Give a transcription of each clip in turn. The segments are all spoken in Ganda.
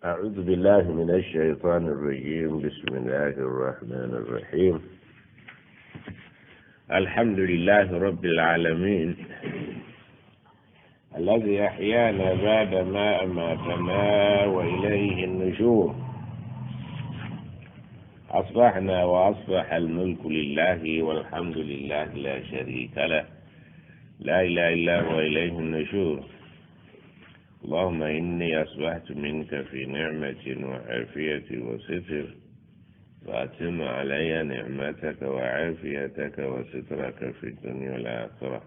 أعوذ بالله من الشيطان الرجيم. بسم الله الرحمن الرحيم. الحمد لله رب العالمين الذي أحيانا بعد ما أماتنا وإليه النشور. أصبحنا وأصبح الملك لله والحمد لله لا شريك له، لا إله إلا هو إليه النشور. اللهم إني أصبحت منك في نعمة وعافية وستر، فأتم علي نعمتك وعافيتك وسترك في الدنيا والآخرة.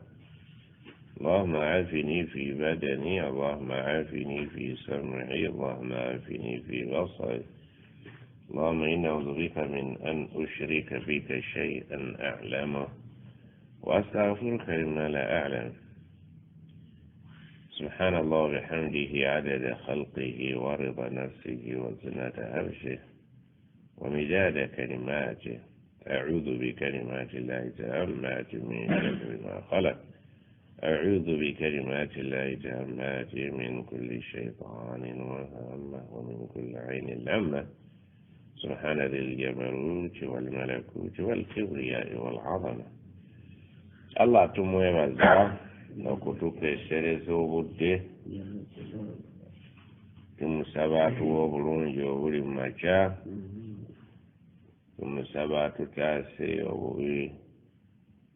اللهم عافني في بدني، اللهم عافني في سمعي، اللهم عافني في بصري. اللهم إني أعوذ بك من أن أشرك بك شيئا أعلمه وأستغفرك لما لا أعلم. سبحان الله وبحمده عدد خلقه ورضا نفسه وزنة عرشه ومداد كلماته. أعوذ بكلمات الله التامات من شر ما خلق. أعوذ بكلمات الله التامات من كل شيطان وهامة ومن كل عين لامة. سبحان ذي الجبروت والملكوت والكبرياء والعظمة. الله تموي وزع n'okutukeesereza obudde tumusaba atuwa obulungi obuli mu makya, tumusaba atutaase obubi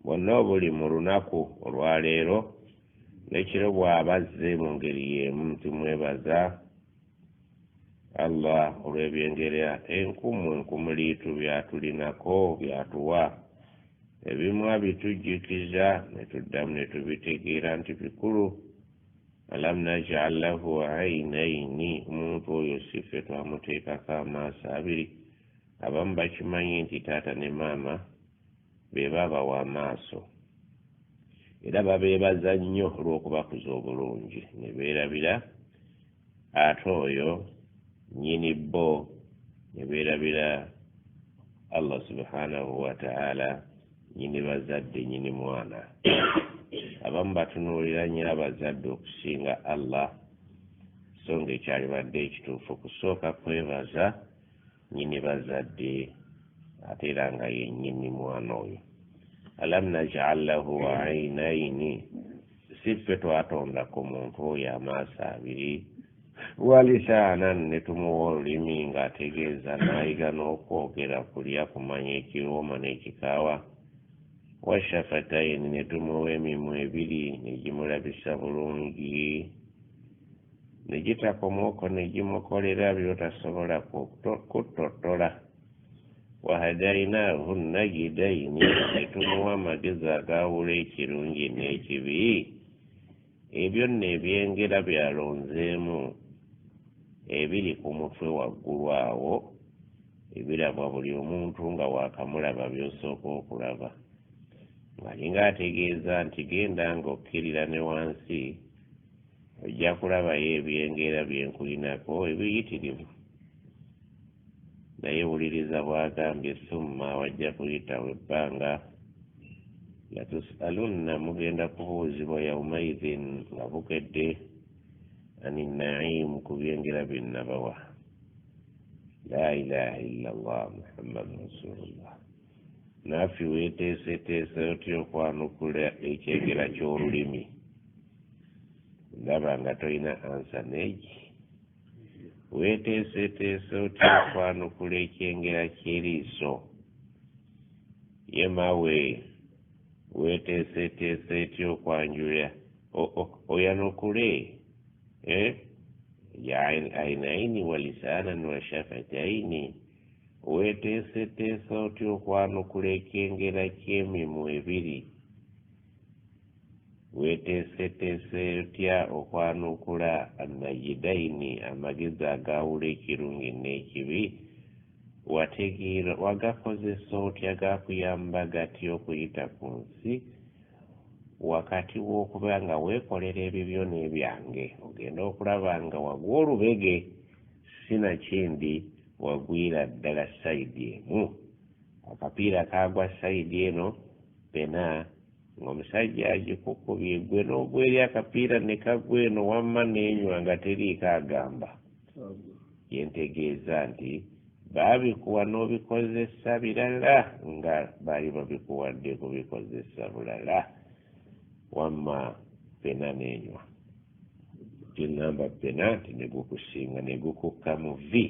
bwonna obuli mu lunaku olwaleero, n'ekiro bw'aba azze mu ngeri y'emu. Tumwebaza Allah olw'ebyengera enkumuliitu byatulinako byatuwa. Ebimu abitujjukiza ne tuddamu ne tubitegeera nti bikulu. Alam naj'al lahu aynayni, omuntu oyo si ffe twamuteekako amaaso abiri. Abamu bakimanyi nti taata ne maama be babawa amaaso, era babeebaza nnyo olw'okubakuza obulungi, ne beerabira ate oyo nnyini bo, ne beerabira Allah subhanahu wa ta'ala nyini bazadde nyini mwana. Abamu batunuulira nnyo abazadde okusinga Allah, so nga ekyalibadde ekituufu kusooka kwebaza nyini bazadde ate era nga ye nyini mwana oyo. Alam naj'al lahu aynayni, si ffe twatonda ku muntu oyo amaaso abiri. Walisaanan, ne tumuwa olulimi ng'ategeeza n'ayiga n'okwogera, kulya, kumanya ekiwooma n'ekikaawa. Washafataini, ne tumuwa emimwa ebiri negimulabisa bulungi, negitakomooko negimukolera byotasobola kutotola. Wahadainaahu najidaini, ne tumuwa amagezi agaawula ekirungi n'ekibi. Ebyo nno ebyengera byalonzeemu ebiri ku mutwe waggulu awo, ebirabwa buli omuntu nga waakamulaba byosooka okulaba. Ngalinga ategeeza nti genda ng'okkirira ne wansi ojja kulabayo ebyengera byenkulinako ebiyitirivu. Naye wuliriza bw'agambye summa wajja kuyitawo ebbanga latusalunna, mugenda kubuuzibwa yaumaidhin nga bukedde ani naimu, ku byengera bye nabawa. La ilaha illa Allah Muhammadun Rasulullah. Naffe weeteeseteese otya okwanukula ekyengera ky'olulimi? Ndaba nga tolina ansa neegi. Weeteeseteese otya okwanukula ekyengera ky'eriiso? Yemawe weeteeseteese etya okwanjula oyanukule ya aynaini wa lisaanan wa shafataini. Weeteeseteese otya okwanukula ekyengera ky'emimwa ebiri? Weeteeseteese otya okwanukula anajidaini, amagezi agaawula ekirungi n'ekibi? Wagakozesa otya gakuyamba gatya okuyita ku nsi wakati w'okuba nga weekolera ebibyo n'ebyange? Ogenda okulaba nga wagwa olubege, sinakindi wagwira ddala sayidi emu. Akapiira kagwa sayidi eno pena ng'omusajja agikukubye, gwe n'ogweri akapiira ne kagwa eno wamma n'enywa nga teriiko agamba. yentegeeza nti baabikuwa n'obikozesa birala nga baali babikuwadde kubikozesa bulala wamma pena n'enywa kyengamba pena nti negukusinga negukukka mu vi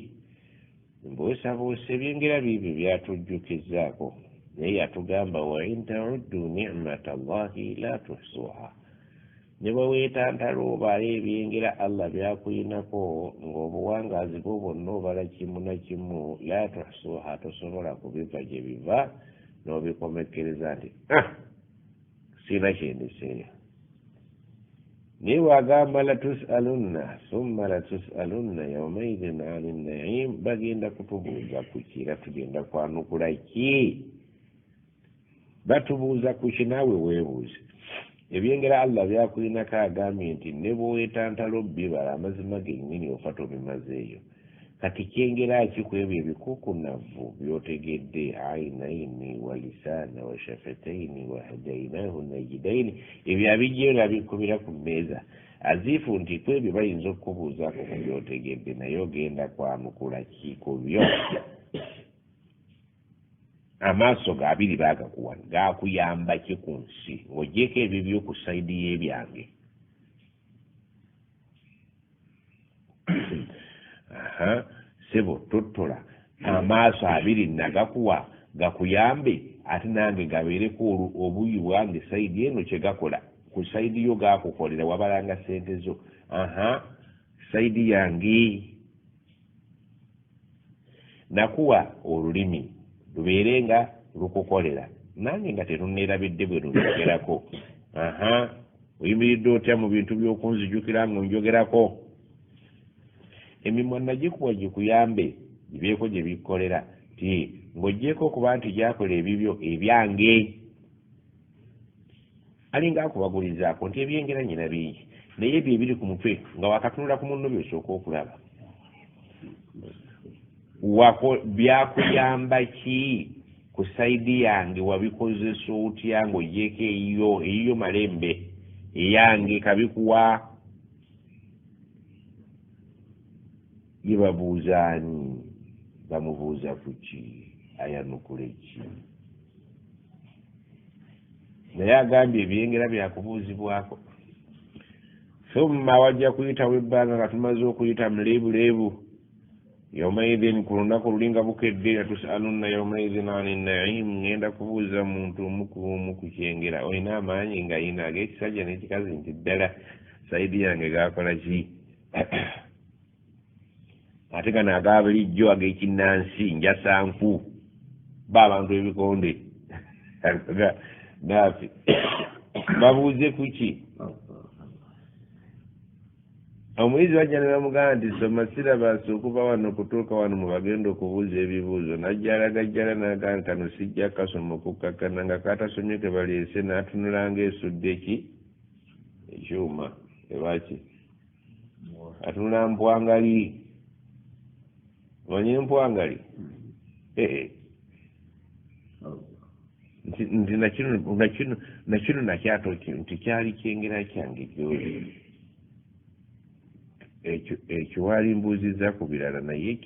mbuusabuusa ebyengera biibyo byatujjukizaako naye yatugamba wa in tauddu nicmata allahi la tuhsuha ne bwe weetantala obala ebyengera allah byakuyinako ng'obuwangaazi bwo bwonna obala kimu na kimu la tuhsuha tosobola kubiva gye biva n'obikomekkereza nti siina kyendiseeyo naye wagamba latusalunna summa latusalunna yaumaidhin ani naim bagenda kutubuuza ku ki era tugenda kwanukula ki batubuuza ku ki naawe weebuuze ebyengera allah byakuyinako agambye nti ne bwewetantala obbibala amazima gennyini ofa tobimazeeyo kati kyengera ki ku ebyo ebikukunavu byotegedde ainaini wa lisaana wa shafataini wa hadainahu najidaini ebyo abijjeyo nabikubira ku mmeeza aziifu nti ku ebyo bayinza okukubuuzaako ku byotegedde naye ogenda kwanukula ki ku byo amaaso gaabiri baagakuwa gaakuyamba ki ku nsi ng'oggyeko ebibyo ku sayidi y'ebyange sebo tottola amaaso abiri nagakuwa gakuyambe ate nange gabeereko obuyi bwange sayidi eno kyegakola ku sayidi yo gakukolera wabalanga sente zo sayidi yange nakuwa olulimi lubeere nga lukukolera nange nga teruneerabidde bwe lunjogerako oyimiridde otya mu bintu by'okunzijukira ng'onjogerako emimwa nagikuwa gikuyambe gibeeko gye bikkolera ti ng'oggyeko okuba nti gyakola ebibyo ebyange alinga akubagulizaako nti ebyengera nyina bingi naye ebyo ebiri ku mutwe nga wakatunula ku munno byosooka okulaba byakuyamba ki ku sayidi yange wabikozesa otya ng'oggyeko eyiyo malembe eyange kabikuwa yebabuuzaani bamubuuza ku ki ayanukule ki naye agambye ebyengera byakubuuzibwako thumma wajja kuyitawo ebbanga nga tumaze okuyita muleebuleebu yaumaidhin ku lunaku lulinga bukedde latusalunna yaumaidhin ani naim ngenda kubuuza muntu omukuumu ku kyengera olina amaanyi nga yina ag'ekisajja n'ekikazi nti ddala sayidi yange gakola ki ate gano agabulijjo ag'ekinnansi njasanku abantu ebikonde naafe babuuze ku ki omuyizi wajja ne bamugamba nti soma sirabaasi okuva wano okutuuka wano mu bagenda okubuuza ebibuuzo najjalagajjala n'agamba kano sijja kasoma okukkakkana nga katasomye ke baleese n'atunula ng'esudde ki ekyuma ebaki atunula mpwangali omanyi empwangali nti nakino nakyatoki nti kyali kyengera kyange gyoli ekyo wali mbuuziza ku birala naye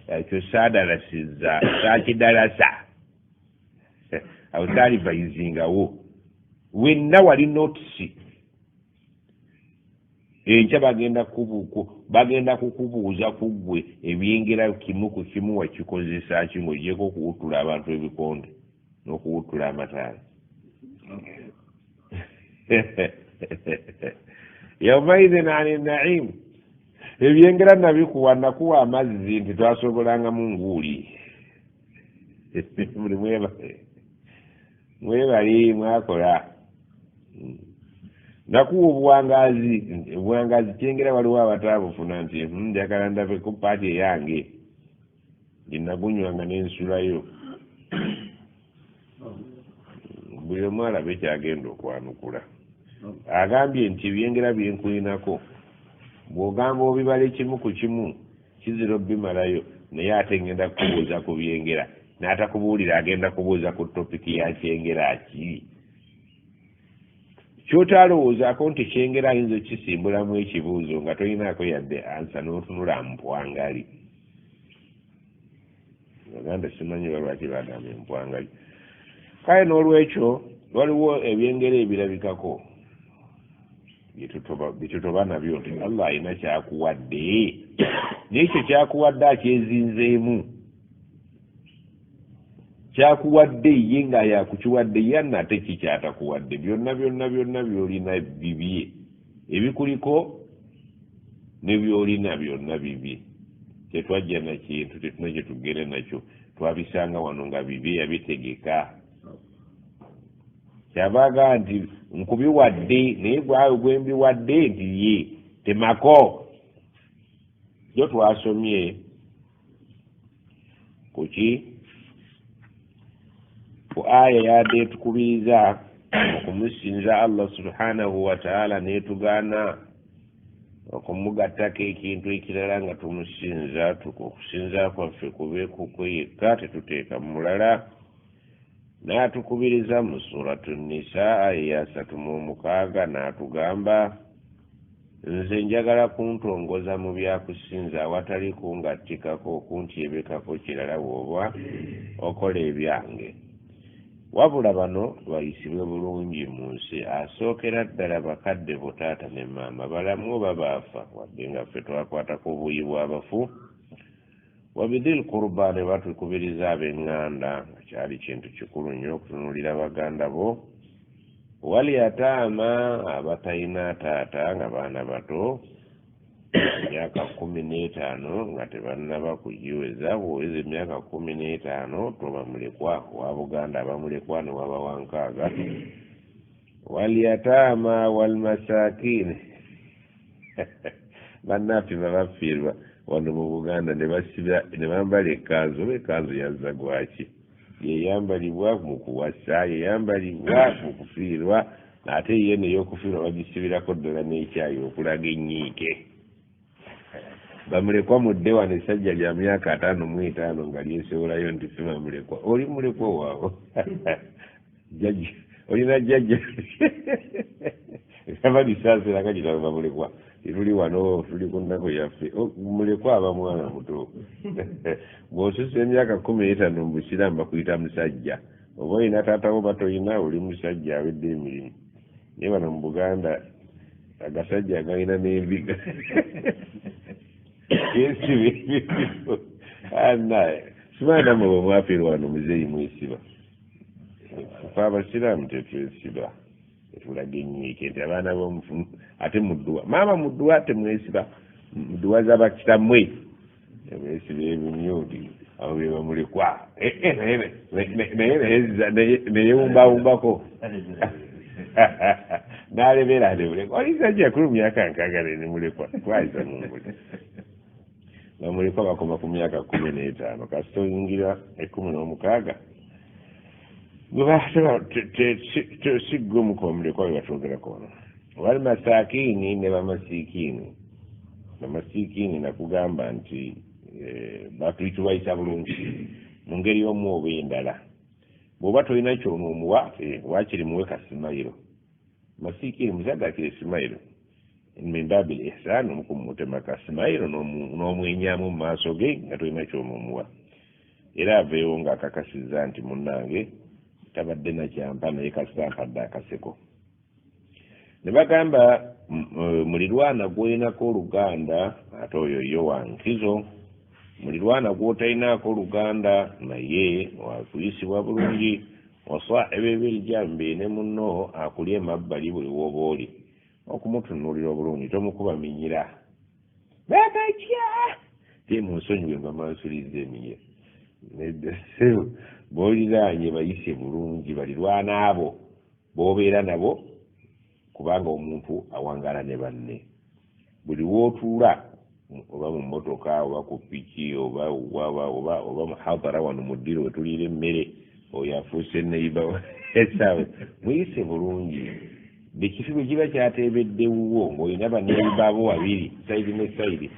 ekyo saadalasiza saakidalasa awo saalivayizingawo wenna wali notisi enkya bagenda kukubuuza ku ggwe ebyengera kimu ku kimu wakikozesa ki ng'ogyeko okuwutula abantu ebikonde n'okuwutula amataala yaumaidhin ani naim ebyengera nabikuwa nakuwa amazzi nti twasobolangamu nguuli buli mwebali mwakola nakuwa obuwangazi kyengera waliwo abatabufuna nti njagala ndabe ku paati eyange gyenagunywanga n'ensulayo buli omu alabe kyagenda okwanukula agambye nti ebyengera byenkuyinako bw'ogamba obibala kimu ku kimu kizira obbimalayo naye ate ngenda kubuuza ku byengera n'atakubuulira agenda kubuuza ku topiki ya kyengera ki kyotaalowoozaako nti kyengera ayinza okisimbulamu ekibuuzo nga tolinaako yadde ansa n'otunula mpwangali. Baganda simanyi balwaki bagamba empwangali. Kale n'olwekyo waliwo ebyengero ebirabikako byetutoba nabyo nti Allah alina kyakuwadde n'ekyo kyakuwadde akyezinzeemu, kyakuwadde ye nga yakukiwadde ye nate kikyatakuwadde. Byonna byolina bibye, ebikuliko ne byolina byonna bibye. Tetwajja na kintu tetuna kye tugere nakyo, twabisanga wano nga bibye yabitegeka. Kyabaga nti nkubiwadde naye gwawe gwembiwadde nti ye temako. Jo twasomye kuki ku aya yadde etukubiriza okumusinza Allah subhanahu wa ta'ala netugaana okumugattako ekintu ekirala nga tumusinza. Okusinza kwaffe kube kukweyekka, tetuteeka mulala. N'atukubiriza mu suratu Nisaa aya 36 n'atugamba, nze njagala kuntongoza mu byakusinza awatali kungattikako kuntyebekako kirala bw'oba okola ebyange. Wabula bano bayisibwe bulungi mu nsi. Asookera ddala bakadde bo taata ne maama, balamu oba baafa, wadde nga ffe twakwatako obuyi bw'abafu. Wabidil kurba ne batukubiriza ab'eŋŋanda, nga kyali kintu kikulu nnyo okutunuulira baganda bo. Wali yataama, abatalina taata nga baana bato, emyaka 15 nga tebannaba kugiweza. Bw'oweza emyaka 15 toba mulekwa wa Buganda, abamulekwa ne waba wa nkaaga. Wali yataama wal masakini bannaffe babafiirwa wano mu Buganda ne bambala ekkanzu. Oba ekkanzu yazza gwaki? Yeyambalibwa mu kuwasa, yeyambalibwa mu kufiirwa, ate ye n'ey'okufiirwa bagisibirako ddala n'ekyayi okulaga ennyiike. Bamulekwa mudde wano essajja lya myaka 55 nga lyesowolayo nti ffe bamulekwa. Oli mulekwa waabo jjajja, olina jjajja aba lisaasira kagitalo bamulekwa. Tuli wano tuli ku nnako yaffe, mulekwa aba mwana muto. Bw'osusa emyaka 15 mu Busiraamu bakuyita musajja. Oba olina taatawo batoyina oli musajja awedde emirimu. Naye wano mu Buganda agasajja galina n'enviga simaanamu bwe mwafiirwa wano muzeeyi mwesiba. Fe Abasiraamu tetwesiba, tetulaga ennyiike nti abaana b'omufumu ate mudduwa. Maama mudduwa temwesiba, mudduwa z'abakitammwe mwesiba ebimyuti abo be bamulekwa. Neyewumbawumbako n'alebera alebulekwa. Olisajja kuli myaka 60 ne mulekwa twayiza mu mbuli. Bamulekwa bakoma ku myaka 15 kasita oyingira 16 sigwe mukomulekwa webatwogerako wano. Wali masakini ne bamasiikini. Bamasiikini nakugamba nti batuyitubayisa bulungi mu ngeri y'omu oba endala. Bw'oba tolina ky'onoomuwa waakiri muwe kasimayiro. Masiikini muzagakire simayiro min babil ihsan, omukumutema kasimayiro n'omwenyamu mu maaso ge nga tolina ky'onoomuwa. Era aveewo ng'akakasizza nti munnange tabadde nakyampa naye kasita ampadde akaseko. Ne bagamba mulirwana gw'olinako oluganda ate oyo yo wa nkizo. Mulirwana gw'otalinaako oluganda naye wakuyisibwa bulungi. Wasaahibi bil jambi, ne munno akuli emabbali buli w'oba oli okumutunuulira obulungi, tomukuba minyira. Bakatya temunsonyiwe mbamansuriza emiye. B'oliraanye bayise bulungi balirwana abo b'obeera nabo, kubanga omuntu awangala ne banne. Buli w'otuula oba mu mmotoka oba ku piki oba muhadara wano mu ddiro wetuliira emmere, oyo afuuse neiba esawe muyise bulungi. Ekifi bwe kiba kyateebeddewo ng'olina baneiba abo babiri sayidi ne sayidi,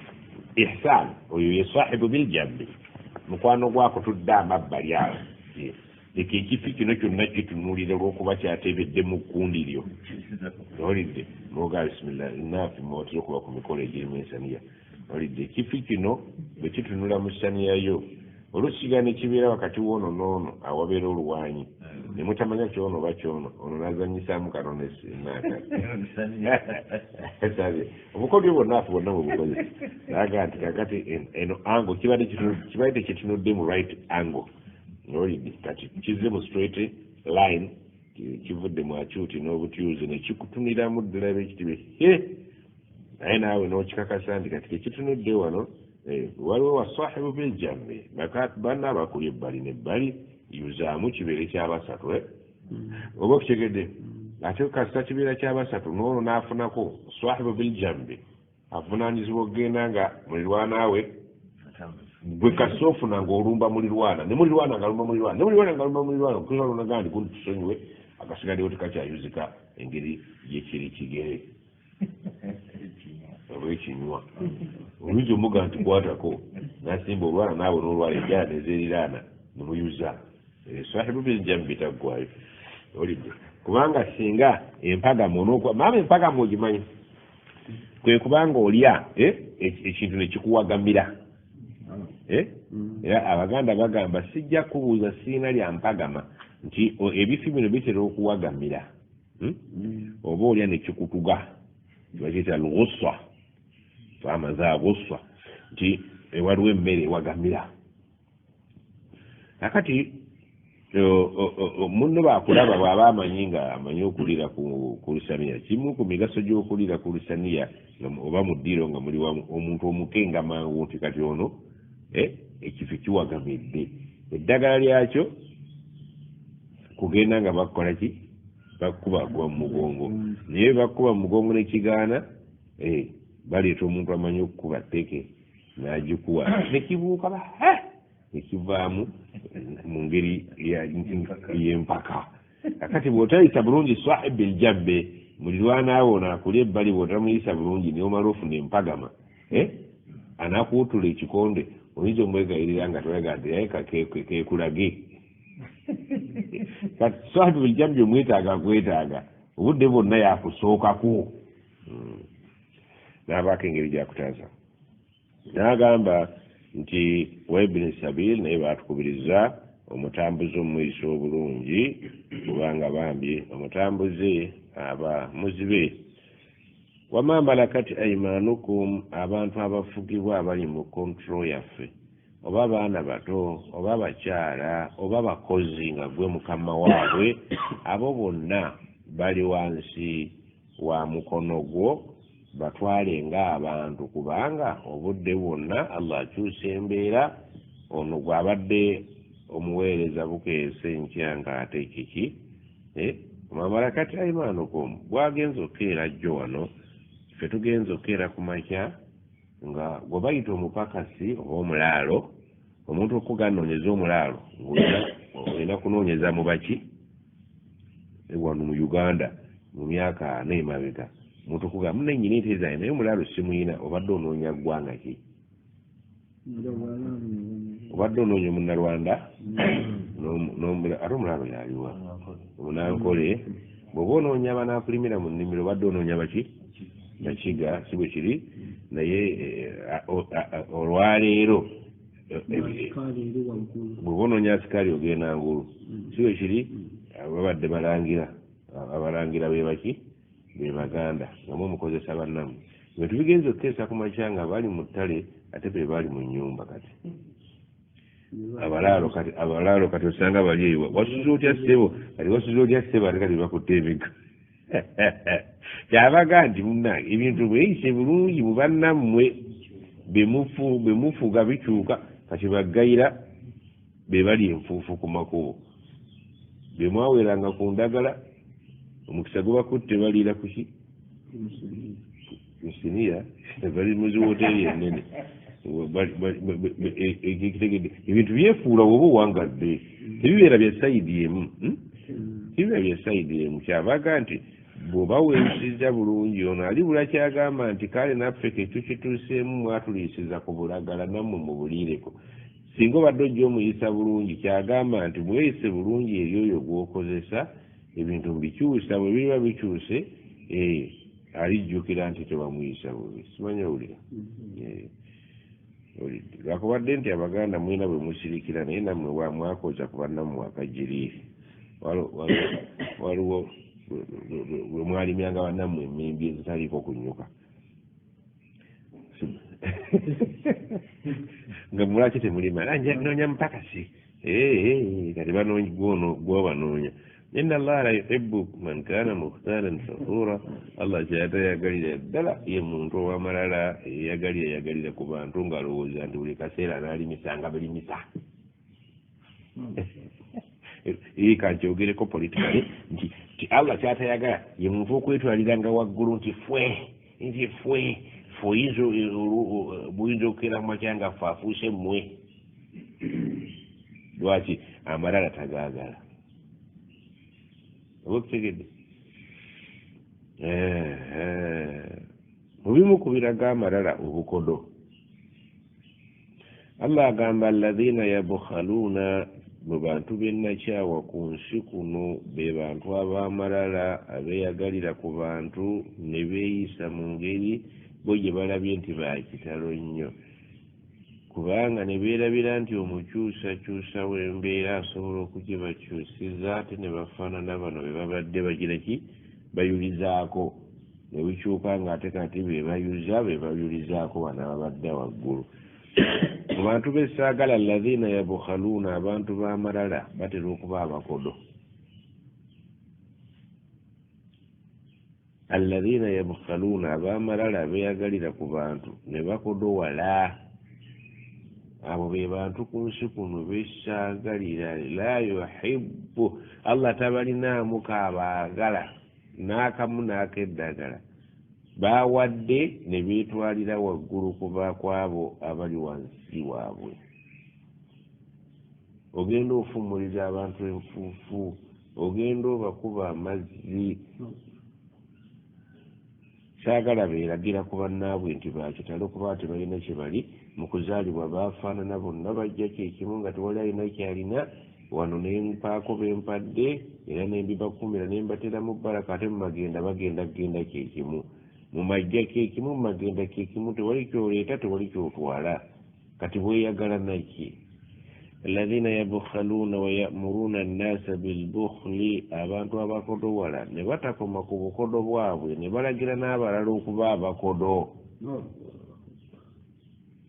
ihsan oyo ye saahibu bil jambi, mukwano gwako tudde amabbali awo. ekifi kino kyonna kitunulira olw'okuba kyatebedde mu kkundi lyo olidde noga bisimilla naafi mwotera okuba ku mikolo egirimu ensaniya olidde ekifi kino bwe kitunula mu ssaniyayo olusiga ne kibeera wakati w'ono n'ono awabeera oluwanyi ne mutamanya kyono oba kyono ono nazanyisaamu kano nesabe obukodyo bonnaafu bonna bwebukoze naga nti kakati eno ango kibadde kitunudde mu right angle olidde kati kizze mu straight line kivudde mu acuuti n'obutyuzi nekikutuniramu ddala bekitibe naye naawe n'okikakasa nti kati kekitunudde wano waliwo wasahibu biljambe banna abakuli ebbali nebbali yuzaamu kibeere kyabasatu oba okitegedde ate kasita kibeera kyabasatu noono n'afunako sahibu biljambe avunaanyizibwa okgenda nga mulirwanaawe bwe kasi ofuna ng'olumba mulirwana ne mulirwana nga lumba mulirwana ne mulirwana nga lumba mulirwana okusolonagamba ndi kundi tusonyiwe akasigaddewo tekakyayuzika engeri yekiri kigere oba ekinywa oluyinza omuga nti kwatako nasimba olwala naawe n'olwala ejjala nezeriraana nemuyuza sahibu biljambi bitaggwayo olidde kubanga singa empagamo onokwa maama empagamo ogimanyi kwe kubanga olya ekintu nekikuwagamira era abaganda bagamba sijja kubuuza siina lya mpagama nti ebifi bino bitera okuwagamira oba olya nekikutuga bakiyita lugusa twamaza gusa nti waliwo emmere ewagamira nakati munno bakulaba bw'aba amanyi nga amanyi okulira ku lusaniya kimu ku migaso gy'okulira ku lusaniya oba mu ddiiro nga muli omuntu omukenga mangu nti kati ono ekifi kiwagamidde eddagala lyakyo kugenda nga bakola ki bakubagwa mu mugongo naye bakuba mu mugongo nekigaana baleeta omuntu amanyi okukuba tteke n'agikuwa nekibuuka nekivaamu mu ngeri y'empaka kakati bw'otayisa bulungi sahibu eljabbe mulirwanaawe ono akuli ebbali bw'otamuyisa bulungi niye omala ofuna empagama anakuwutula ekikonde oyinza omwegayirira nga tolega nti yayeka kekulage kati sahibu eljabbe omwetaaga akwetaaga obudde bwonna yakusookako n'abaako engeri gyakutaasa n'agamba nti webini sabil naye batukubiriza omutambuzi omumwiso obulungi kubanga bambi omutambuzi aba muzibe wama malakati aimanukum abantu abafugibwa abali mu kontrol yaffe oba abaana bato oba abakyala oba abakozi nga gwe mukama waabwe abo bonna bali wansi wa mukono gwo batwale ng'abantu kubanga obudde bwonna allah akyusa embeera ono gw'abadde omuweereza bukeese enkya ng'ate kiki mamalakati aimanukum bwagenza okkeera jjo wano ffe tugenza okkeera ku makya nga gwe bayita omupakasi oba omulaalo omuntu okuganoonyeza omulaalo ng'olina kunoonyeza mu baki wano mu uganda mu myaka 4 emabega omuntu okuga munenyini ente zange naye omulaalo simuyina obadde onoonya ggwanga ki obadde onoonya omunnalwanda ate omulaalo yaliwa omunankole bw'oba onoonya abanaakulimira mu nnimiro obadde onoonya baki nakiga si bwe kiri naye olwaleero bw'oba onoonya asikaali ogenda ngulu si bwe kiri babadde abalangira be baki be baganda nga mukozesa bannamu bwe tubigenza okuteesa ku makya nga bali mu ttale ate be bali mu nnyumba kati abalaalo kati osanga bali eyo wasuza otya ssebo kati wasuza otya ssebo ate kati bakutte emiggo kyabaga nti munnange ebintu bweyise bulungi mu bannammwe be mufuga bikyuka kati baggayira be bali enfuufu ku makubo be mwaweeranga ku ndagala omukisa gubakutte baliira kuki musiniya bali muzi woteri enene ebintu byefuula woba owangadde tebibeera bya sayidi emu tibibeera bya sayidi emu kyabaga nti bw'oba weeyisiza bulungi ono ali bulakyagamba nti kale naffe ketukituuseemu mwatuliisiza ku bulagala nammwe mubuliireko singa obadde ojja omuyisa bulungi kyagamba nti mweyise bulungi eri oyo gwokozesa ebintu mbikyusa bwe biba bikyuse alijjukira nti tewamuyisa bubi simanya owulira lwakubadde nti abaganda mwina bwe musirikira naye nammwe wamwakoza ku bannammwe akajjiriiri waliwo bwe mwalimyanga bannammwe emimbi ezitaliiko kunyuka nga mulwaki temulima noonya mupakasi kati banoonya gwobanoonya inna allaha la yuhibbu man kana mukhtalan fakhura allah kyatayagalira ddala ye muntu owamalala yagalira ku bantu ng'alowooza nti buli kaseera anaalimisa nga birimisa kankyogereko politikali nti allah kyatayagala ye muntu okwetwaliranga waggulu nti fwe buyinza okukeera mumakya nga ffe afuuse mmwe lwaki amalala tagaagala oba okutegedde mubimu ku biraga amalala obukodo allah agamba alladhina yabukhaluuna mu bantu bennakyawa ku nsi kuno be bantu ab'amalala abeeyagalira ku bantu ne beeyisa mu ngeri bo gye balabye nti bakitalo nnyo kubanga ne beerabira nti omukyusakyusa w'embeera asobola okugibakyusiza ate ne bafaanana bano be babadde bagira ki bayulizaako ne bikyuka ng'ate kati be bayulizaako bano ababadde waggulu mu bantu besaagala alladhina yabukhaluuna abantu b'amalala batera okuba abakodo alladhina yabukhaluuna ab'amalala beeyagalira ku bantu ne bakodowala abo be bantu ku nsi kuno besaagalira la yuhibbu allah tabalinaamu kaabaagala n'akamu n'akeddagala baawadde ne beetwalira waggulu kuba kwabo abali wansi waabwe ogenda ofumuliza abantu enfuufu ogenda obakuba amazzi saagala beeragira ku bannaabwe nti bakitalo kuba tebalina kye bali mu kuzaalibwa baafaanana bonna bajjako ekimu nga tewali alina kyalina wano nempaako bempadde era nembibakumira nembatera mu baraka ate mumagenda bagenda kyekimu mu majja kekimu mu magenda kekimu tewali kyoleeta tewali kyotwala kati bweyagala naki alladhina yabukhaluuna wayamuruuna annaasa bilbukhli abantu abakodowala ne batakoma ku bukodo bwabwe ne balagira n'abalala okuba abakodo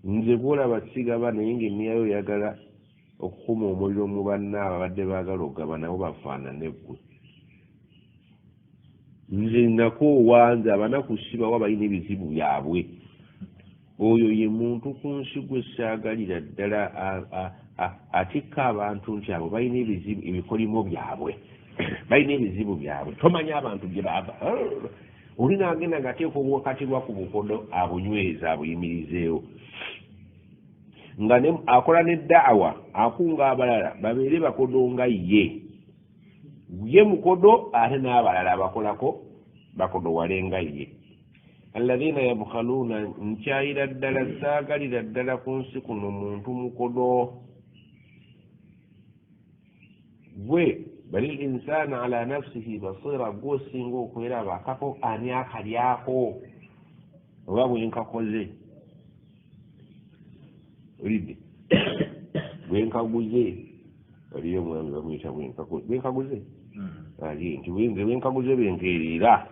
nze gwolaba sigaba naye ngaemmiyayo oyagala okukuma omuliro mu banna ababadde baagala okugaba nabo bafaanane ggwe nze nakoowanze abanaku sibawa balina ebizibu byabwe oyo ye muntu ku nsi gwe saagalira ddala atikka abantu nti abo balina ebizibu ebikolimo byabwe balina ebizibu byabwe tomanya abantu gye baava oli naagenda ngateeka obwakatirwa ku bukodo abunyweza abuyimirizeewo nga akola neddaawa akunga abalala babeere bakodo nga ye mukodo ate n'abalala bakolako bakodowale nga ye alladhina yabukhaluuna nkyayira ddala saagalira ddala ku nsi kuno muntu mukodo gwe bali linsaana ala nafsihi basira gwosinga okweraba akako ani akalyako oba bwenkakoze olidde bwenkaguze waliyo omwami bamuyita bwenkaguze ali nti bwenkaguze benkeerera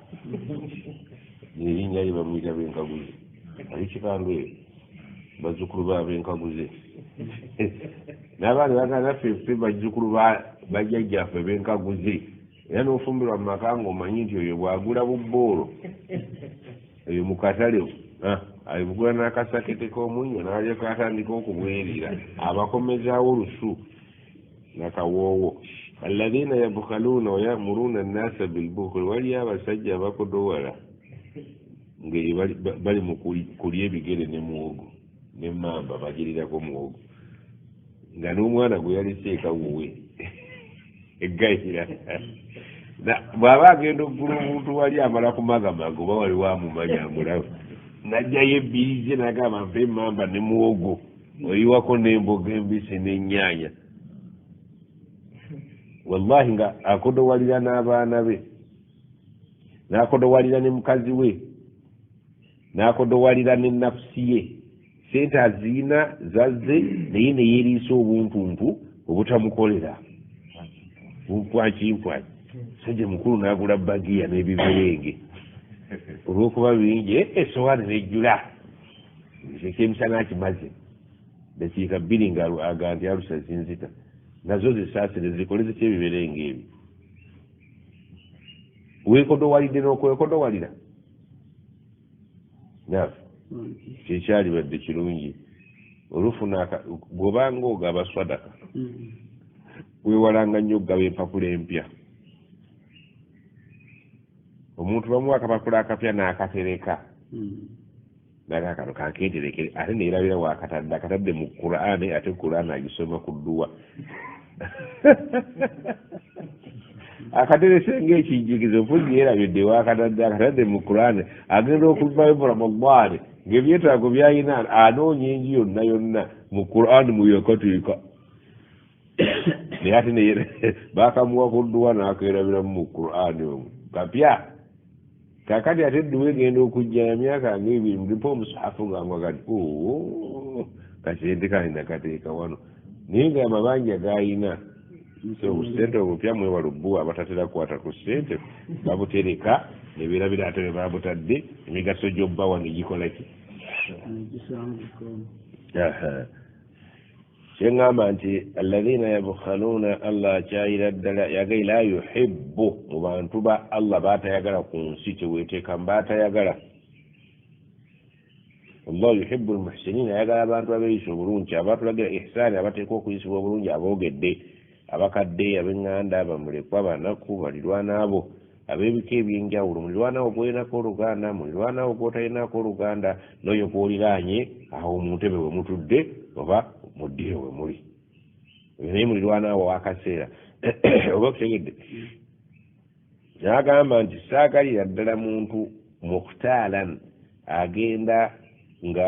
erinnya lye bamuyita bwenkaguze ali kikandwe bazzukulu ba benkaguze n'abaana baganda ffe bazzukulu bajjajjaffe benkaguze era n'ofumbirwa mu maka ng'omanyi nti oyo bwagula bubboolo eyo mu katale abugula n'akasakete k'omunnyo n'alyako atandika okubwerera abakomezaawo olusu nakawoowo alladhina yabukhaluuna wayamuruuna annaasa bilbukhli waliyo abasajja abakodowala ngeri bali mu kulya ebigere ne muwogo n'emmamba bagirirako muwogo nga n'omwana gwe yalise ekawuwe eggayira bw'aba agenda okugula omuntu wali amala kumagamaga oba wali wamumanya amulaba najjayo ebbirize nagamba mpa emmamba ne muwogo oyiwako n'emboga embisi n'ennyaanya wallahi nga akodowalira n'abaana be n'akodowalira ne mukazi we n'akodowalira n'ennafusi ye sente aziina zazze naye neyeeriisa obuntuntu obutamukolera bumpwakimpwaki sajja mukulu n'agula bagiya n'ebiberenge olw'okuba bingi esowaani nejjula eky'emisana akimaze dakiika 2 ng'aga nti alusa zinzita nazo zisaasire zikoleze kyebiberenge ebyo weekodowalidde n'okwekodowalira naafe kyekyalibadde kirungi olufuna bw'obanga ogaba swadaka weewalanga nnyo okugaba empapula empya omuntu bamuwa akapapula akapya n'akatereka nakakano kankenterekere ate neerabira waakatadde akatadde mu Qur'ani ate Qur'ani agisoma ku dduwa akaterese ng'ekijigizo mpuzi yeerabidde waakatadde akatadde mu Qur'ani agenda okuvayo mu Ramadani ng'ebyetaago byayina anoonya enju yonna yonna mu Qur'ani muyakateeka naye ate baakamuwa ku dduwa n'akeerabiramu mu Qur'ani omwo kapya kakati ate edduwa egenda okujja ya myaka ng'ebiri mulipo omusafu ngangwa kati kasente kali nakateeka wano naye nga amabanja gayina so obusente obupya mwewala obbuwa abatatera kukwata ku ssente babutereka ne beerabira ate bwe babutadde emigaso gy'obbawa ne gikola ki kyeŋŋamba nti alladhina yabukhaluuna allah akyayira ddala yagai la yuhibbu mu bantu ba allah baatayagala ku nsi kyeweeteekamu baatayagala allah yuhibbu almuhsiniina ayagala abantu abeeyisa obulungi abatulagira ihsaani abateekwa okuyisibwa obulungi aboogedde abakadde ab'eŋŋanda bamulekwa banaku balirwana abo ab'ebika ebyenjawulo mulirwana abo gwolinako oluganda mulirwana abo gwotalinako oluganda n'oyo gwoliraanye awo mu ntebe we mutudde oba muddire we muli naye mulirwana abo wakaseera oba okutegedde n'agamba nti saagalira ddala muntu mukhtaalan agenda nga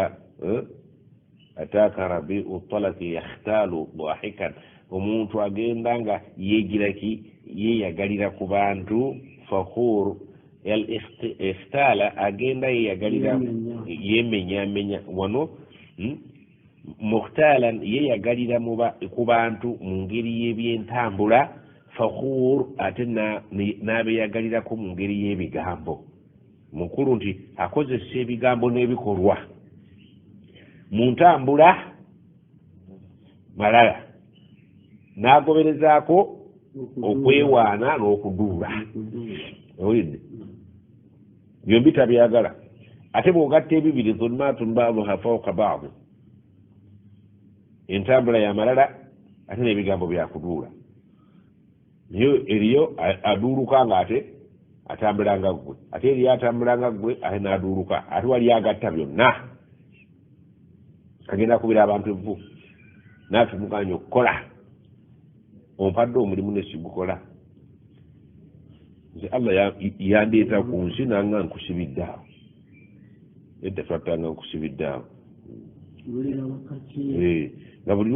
ataaka rabiu talaki yakhtaalu dahikan omuntu agenda nga yeegiraki yeeyagalira ku bantu fakhur ikhtaala agenda yeeyagalira yeemenyamenya wano mukhtaalan yeeyagalira ku bantu mu ngeri y'ebyentambula fakhur ate n'abeeyagalirako mu ngeri y'ebigambo mukulu nti akozesa ebigambo n'ebikolwa mu ntambula malala n'agoberezaako okwewaana n'okuduula owulidde byombi tabyagala ate bw'ogatta ebibiri zulmaatun ba'duha fawqa ba'd entambula yamalala ate n'ebigambo byakuduula niyo eriyo aduuluka nga ate atambulanga ggwe ate eriyo atambulanga ggwe ate n'aduuluka ate wali agatta byonna agenda kubira abantu evvu naafe muganya okukola ompadde omulimu nesigukola nze allah yandeeta ku nsi nanga nkusibidde awo edda twattanga nkusibidde awo nga buli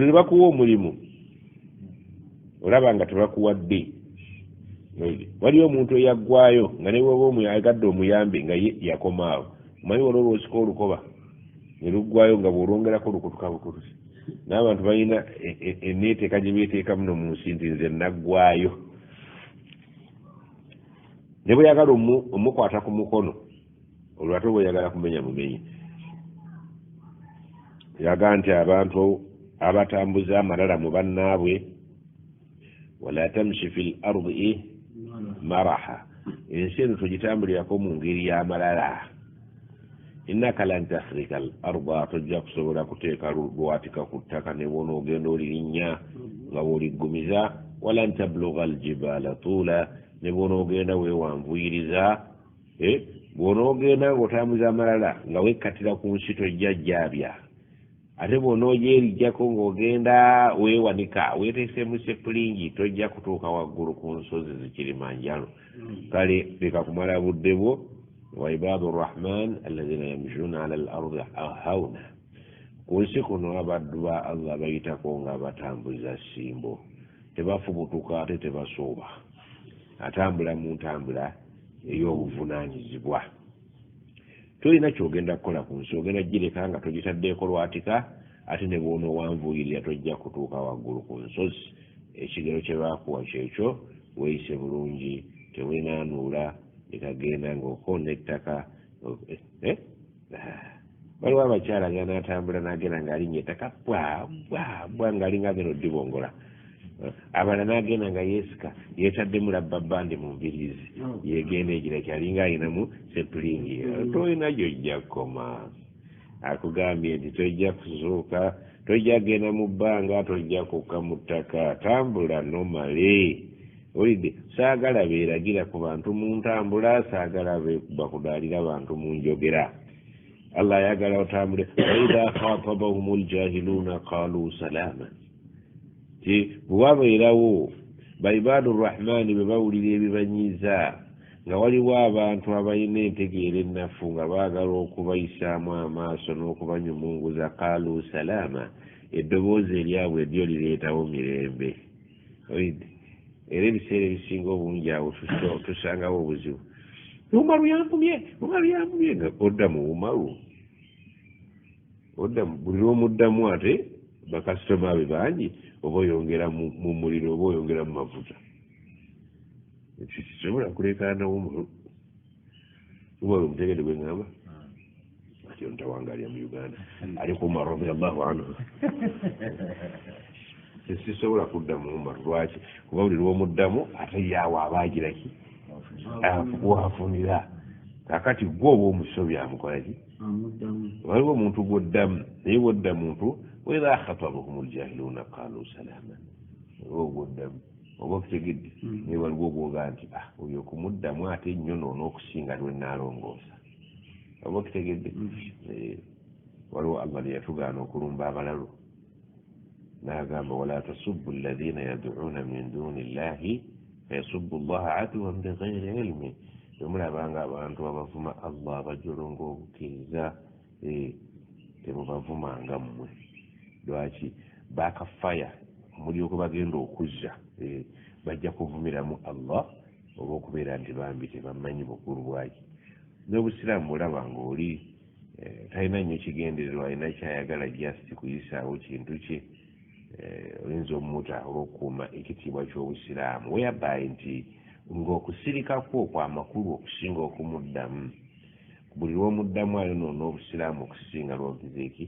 lwe bakuwa omulimu olaba nga tebakuwadde waliyo omuntu eyaggwayo nga newoba omuyagadde omuyambe nga ye yakomaawo omanyi waliwo lwosika olukoba ne luggwayo nga bwolwongerako lukutuka bukutusi n'abantu balina eneeteeka gye beeteeka muno mu nsi nti nze naggwayo ne bwe yagala omukwata ku mukono olwo ate bwe yagala kumenya mumenye yaga nti abantu abatambuza amalala mu bannaabwe wala tamshi fi lardi maraha ensi eno togitambulirako mu ngeri y'amalala innaka lan tahrika al arda tojja kusobola kuteeka lwatika ku ttaka ne bwona ogenda olirinnya nga bw'oliggumiza walan tabluga aljibala tuula ne bwona ogenda weewanvuyiriza bwona ogenda ng'otambuza amalala nga wekkatira ku nsi tojja jjaabya ate bwona ogyerijjako ng'ogenda weewanika weeteesemu sepulingi tojja kutuuka waggulu ku nsozi zikirimanjalo kale leka kumala budde bwo وعباد الرحمن الذين يمشون على الأرض هونا kunsi kuno abaddu ba Allah bayitako nga batambuza simbo tebafubutuka ate tebasooba atambula mu ntambula ey'obuvunaanyizibwa tolina kyogenda kukola ku nsi ogenda gireka nga togitaddeeko lwatika ate ne bw'onoowanvuyirira tojja kutuuka waggulu ku nsozi ekigero kye baakuwa kyekyo weeyise bulungi teweenaanuula ekagenda ng'okoona ettaka waliwo abakyala ganaatambula n'agenda ng'alinnya ettaka bwa ng'alinga agenda oddibongola abala n'agenda nga yeesika yeetaddemu labbabandi mu mbiriizi yeegenda egiraki alinga alinamu sepulingi tolina gyojja kukoma akugambye nti tojja kuzuuka tojja genda mu bbanga tojja kukka mu ttaka tambula nomale olidde saagala beeragira ku bantu mu ntambula saagala bakudaalira bantu mu njogera Allah ayagala otambule waidha khatabahum aljahiluuna qaalu salaama ti bwewabeerawo baibadu rrahmaani bwe bawulira ebibanyiiza nga waliwo abantu abalina entegeera ennafu nga baagala okubayisaamu amaaso n'okubanyumunguza qaalu salaama eddoboozi eryabwe eryo lireetawo mirembe oidde era ebiseera ebisinga obungi awo tusangawo obuzibu umaru yampumye nga odda mu umaru buli lwomuddamu ate bakasitoma be bangi oba oyongera mu muliro oba oyongera mu mafuta kisobola kulekaana umaru omutegede gwe ngamba ati ontawangalya mu uganda aliko umaru radiallahu anhu sisobola kudda mu umaru lwaki kuba buli lwomuddamu ate yaawe abaagiraki wafunira kakati gwe oba omusobi amukolaki waliwo omuntu gwoddamu naye wodda muntu waidha khatabahum aljahiluuna qaalu salaama oba ogwoddamu oba okutegedde naye waliwo ogwoga nti oyo okumuddamu ate nnyo n'okusinga lwenaalongoosa oba okutegedde waliwo Allah leyatugaana okulumba abalalu n'agamba wala tasubbu alladhina yad'uuna min duuni llahi fayasubbu llaha aduwan bighayri ilmi temulabanga abantu abavuma Allah bajolonga obukkiriza temubavumanga mmwe lwaki bakafaya mulyoke bagenda okuzza bajja kuvumiramu Allah oba okubeera nti bambi tebamanyi bukulu bwaki n'obusiraamu bulaba ng'oli talina nnyo kigendererwa alina kyayagala jasiti kuyisaawo kintu kye oyinza omuta olw'okukuuma ekitiibwa ky'obusiraamu weyabaye nti ng'okusirikakwo okwamakulu okusinga okumuddamu buli lw'omuddamu ayo noona obusiraamu okusinga lwogizeeki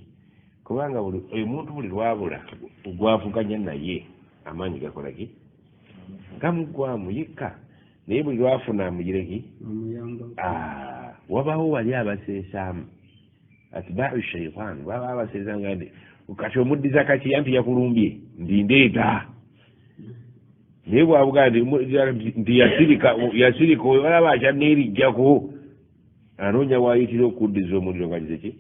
kubanga oyo muntu buli lwabula gwavuganya naye amaanyi gakolaki gamugwamu yekka naye buli lwafuna amugireki wabawo wali abaseesaamu atibau shaitan baba abaseesanga nti kati omuddiza kaki anti yakulumbye ndindeeta naye bwavuga nti yasirika oyo balaba akyanneerijjako anoonya waayitira okuddiza omuliro ngagizeki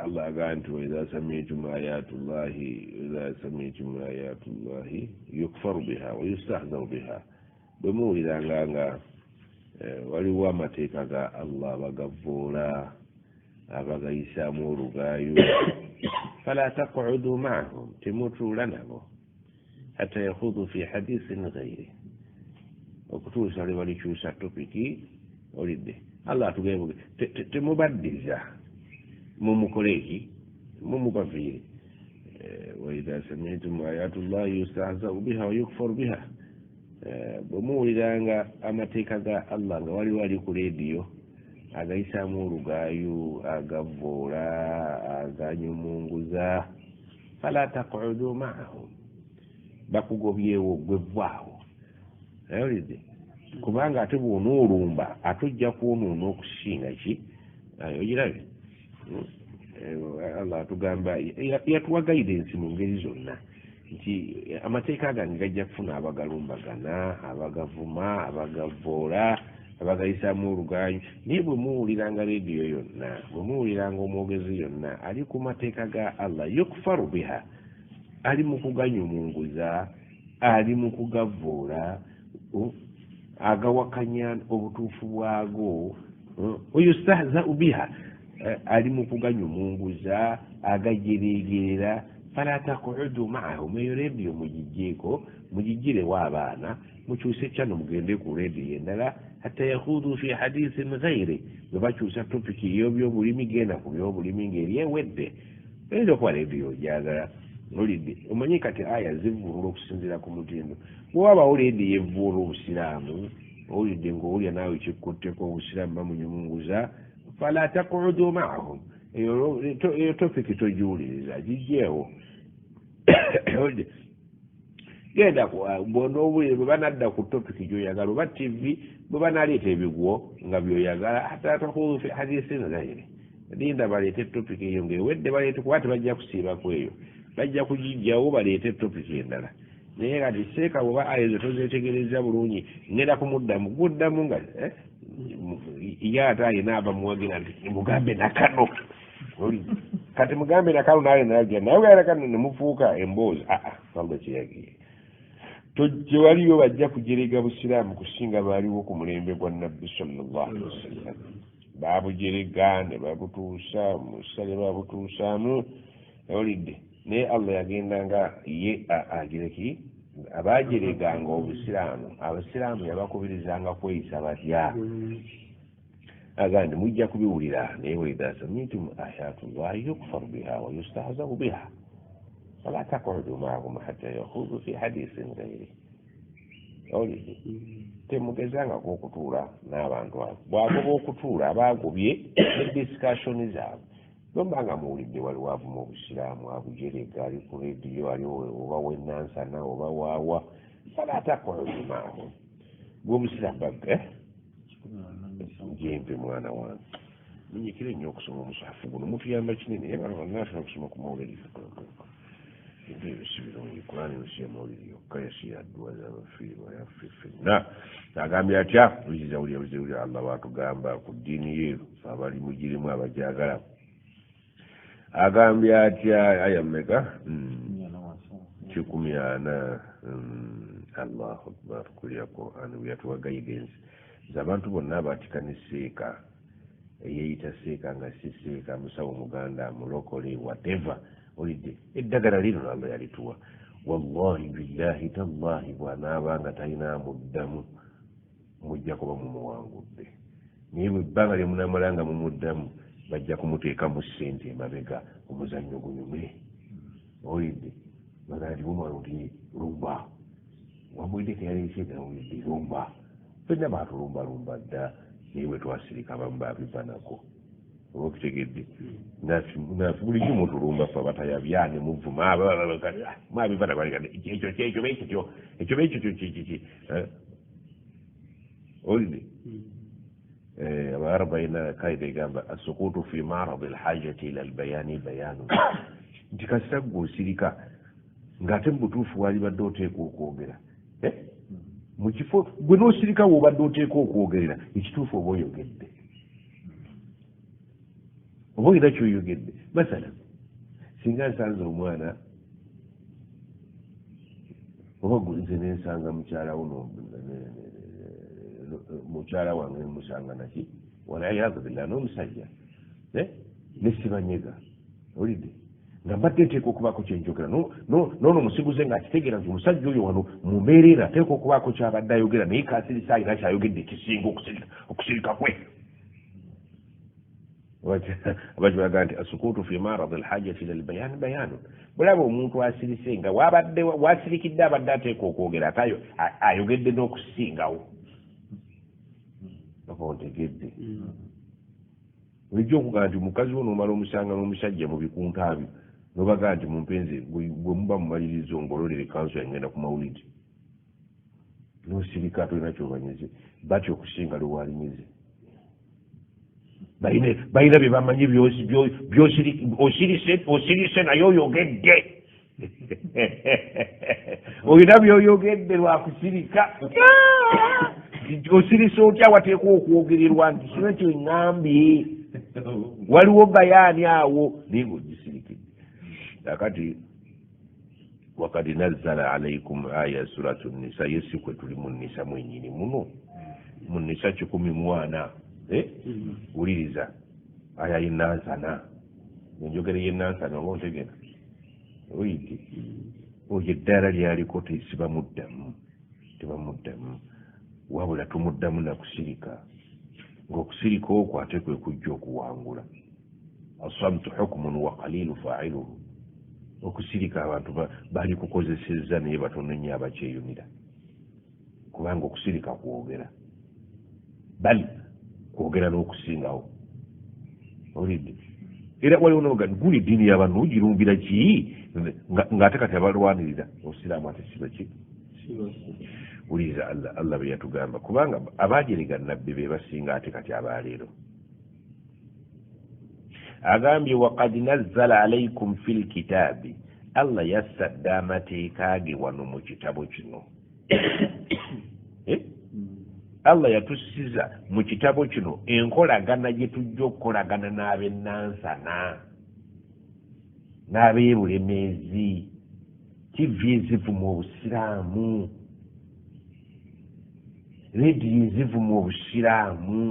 Allah agaa nti waidha samitum ayatullahi yukfaru biha wayustahzau biha bwe muwuliranga nga waliwo amateeka ga Allah abagavvoola abagayisaamu olugaayo fala taqudu maahum temutuula nabo hatta yakhudu fi hadithin ghairi okutuusa lwe balikyusa topiki olidde Allah atugambye temubaddiza mumukole eki mumubaviire waidha samitum ayatullahi yustahzau biha wayukfaru biha bwe muwuliranga amateeka ga Allah nga waliwo ali ku leediyo agayisaamu olugaayo agavvoola aganyumunguza fala taqudu maahum bakugobyewo gwevaawo ayolidde kubanga ate bw'onoolumba ate ojja kwonoona okusinga ki ogirabe Allah atugamba yatuwa guidance mu ngeri zonna nti amateeka gange gajja kufuna abagalumbagana abagavuma abagavvoola abagayisaamu olugaayo naye bwe muwuliranga leediyo yonna bwe muwuliranga omwogezi yonna ali ku mateeka ga Allah yukfaru biha ali mu kuganyumunguza ali mu kugavvoola agawakanya obutuufu bwago wayustahzau biha ali mu kuganyumunguza agajeregerera fala taqudu maahum eyo rediyo mugigirewo abaana mukyuse kyano mugende ku rediyo endala hatta yakhudu fi hadithin ghairi bwe bakyusa topiki eyobyobulimi genda ku byobulimi ngeri ewedde oyinza okuba rediyo gyagala olidde omanyi kati aya zivvuula okusinziira ku mutindo bwewabawo rediyo evvuula obusiraamu olidde ng'owulya naawe kikkutteko obusiraamu bamunyumunguza fala taqudu maahum eyo topiki togiwuliriza gijjeewo genda bwonobulire bwe banadda ku topiki gyoyagala oba tv bwe banaleeta ebigwo nga byoyagala hatta takhudhu fi hadithin ghairi linda baleete topiki eyo ngaewedde baleete kuba tebajja kusiibako eyo bajja kugijjawo baleete topiki endala naye kati seeka bweba ayezo tozetegereza bulungi ngenda kumuddamu guddamu nga ye ate ayina abamuwagira nti mugambe nakano kati mugambe nakano naye naja naye gaera kano nemufuuka emboozi wamba kyeyagiye tewaliyo bajja kujerega busiraamu kusinga baaliwo ku mulembe gwa nabbi sallallahu alaihi wasallam babujerega ne babutuusa musale babutuusaamu olidde naye allah yagendanga ye agireki abajereganga obusiraamu abasiraamu yabakubirizanga kweyisa batya agandi mujja kubiwulira naye waidha samitum ayatullahi yukfaru biha wa yustahzau biha fala taqudu maahum hatta yakhudu fi hadithin ghairi olidde temugezangako okutuula n'abantu abo bwagoba okutuula abagobye ne discussion zaabwe nombanga muwulidde waliwo avuma obusiraamu abujerega ali ku rediyo ali oba wenansana oba waawa fala taqudu maahum gw'obusiraamu bagge jempe mwana wange munyikire nnyo okusoma omusafu guno mutuyamba kinene nasobola okusoma ku mawulire ebyo ebyo si birungi kurani nsi ya mawulire yokka yasiira dduwa zabafiirwa yaffe ffenna agambye atya wulira allah watugamba ku ddiini ye abali mugirimu abajagala agambye atya aya mmeka 140 allahu akbar kulya Quran byatuwa guidance z'abantu bonna abatika ne seeka eyeyita seeka nga si seeka musawo muganda mulokole whatever olidde eddagala lino allah yalituwa wallahi billahi tallahi bw'anaabanga talina muddamu mujja kuba mumuwangudde naye bwe ebbanga lye munaamalanga mumuddamu bajja kumuteeka mu ssente emabega omuzannyo gunyume olidde bagandi bumala nti lumba wamwidde teyaleeseega olidde lumba fenna baatulumbalumba dda naye bwe twasirika abamu babiva nako oba okitegedde bulijjo mutulumba fe batayabyane muvuma mwabiva nako ekyo bekityo kiki olidde abaarabu balina kaida egamba asukutu fi maradi alhajati ila albayani bayanu nti kasita gwe osirika ng'ate mu butuufu wali badde oteeka okwogera mu kifo gwe n'osirika woobadde oteeka okwogerera ekituufu oba oyogedde oba olina kyoyogedde masala singa nsanze omwana oba nze nensanga mukyala wange nemusanga naki walayazubillah n'omusajja nesibanyega olidde nga mbadde nteeka okubaako kyenjogera noono musiguze ng'akitegeera nti omusajja oyo wano mumbeerera ateeka okubaako kyabadde ayogera naye kasirisa alina kyayogedde kisinga okusirika kwe abakibaga nti asukutu fi maradi alhajati ila albayani bayanun bulaba omuntu asirise nga wasirikidde abadde ateeka okwogera ate ayogedde n'okusingawo oba ontegedde olijja okugaa nti mukazi wo noomala omusanga n'omusajja mu bikunta byo nobagaa nti mumpenzi bwe muba mumalirizo ngololere kanso yangenda ku mawulidi nosirika tolina kyobanyize batyo okusinga lwewalimize balina bye bamanyi osirise naye oyogedde olina byoyogedde lwakusirika osirise otya wateekwa okwogererwa nti kino kyeŋŋambye waliwo bayaani awo naye ngaogisirikidde akati wakad nazzala alaikum aya suratu nisa yesikwe tuli mu nisa mwenyini muno mu nisa 14 wuliriza aya yennansana enjogera yennansana oba ontegera oyidde oyo eddaala lyaliko tebamuddamu wabula tumuddamu nakusirika ng'okusirika okwo ate kwe kujja okuwangula asamtu hukmun wa qalilu fa'iluhu okusirika abantu bali kukozesezza naye batono nnyo abakyeyunira kubanga okusirika kwogera bali kwogera n'okusingawo olidde era waliwo noga guli eddiini y'abantu ogirumbira ki ng'ate kati abalwanirira obusiraamu ate sibaki wuliriza allah bye yatugamba kubanga abajerega nabbi be basinga ate kati abaleero agambye waqad nazzala alaykum fi lkitaabi allah yassadde amateeka ge wano mu kitabo kino allah yatusiza mu kitabo kino enkolagana gye tujja okukolagana n'abennansana n'abeebulemeezi tivi ezivuma obusiraamu rediyo ezivuma obusiraamu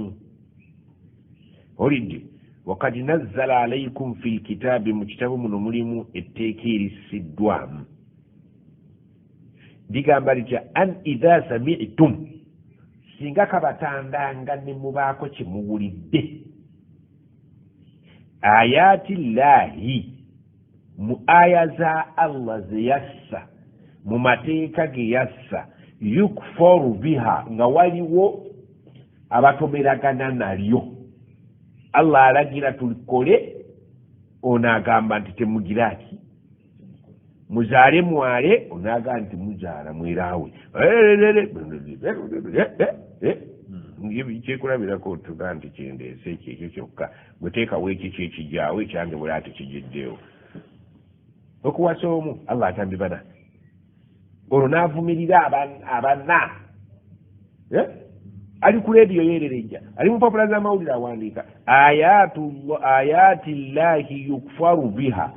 olidde wakad nazzala alaykum fi lkitaabi mu kitabu muno mulimu etteeka erisiddwamu ligamba litya an idha sami'tum singa kabatandanga ne mubaako kye muwulidde ayati llahi mu aya za allah ze yassa mu mateeka ge yassa yukfaru biha nga waliwo abatomeragana nalyo allah alagira tulikole ono agamba nti temugiraki muzaale mwale onagamba nti muzaala mweraawe kyekulabirako tuga nti kyendeese kyekyo kyokka bweteekawo ekikyo ekijaawo ekyange buli ate kijiddewo okuwasa omu allah atambibana olwo n'avumirira abanna ali ku rediyo yererejja ali mu mpapula z'amawulire awandiika ayati llahi yukfaru biha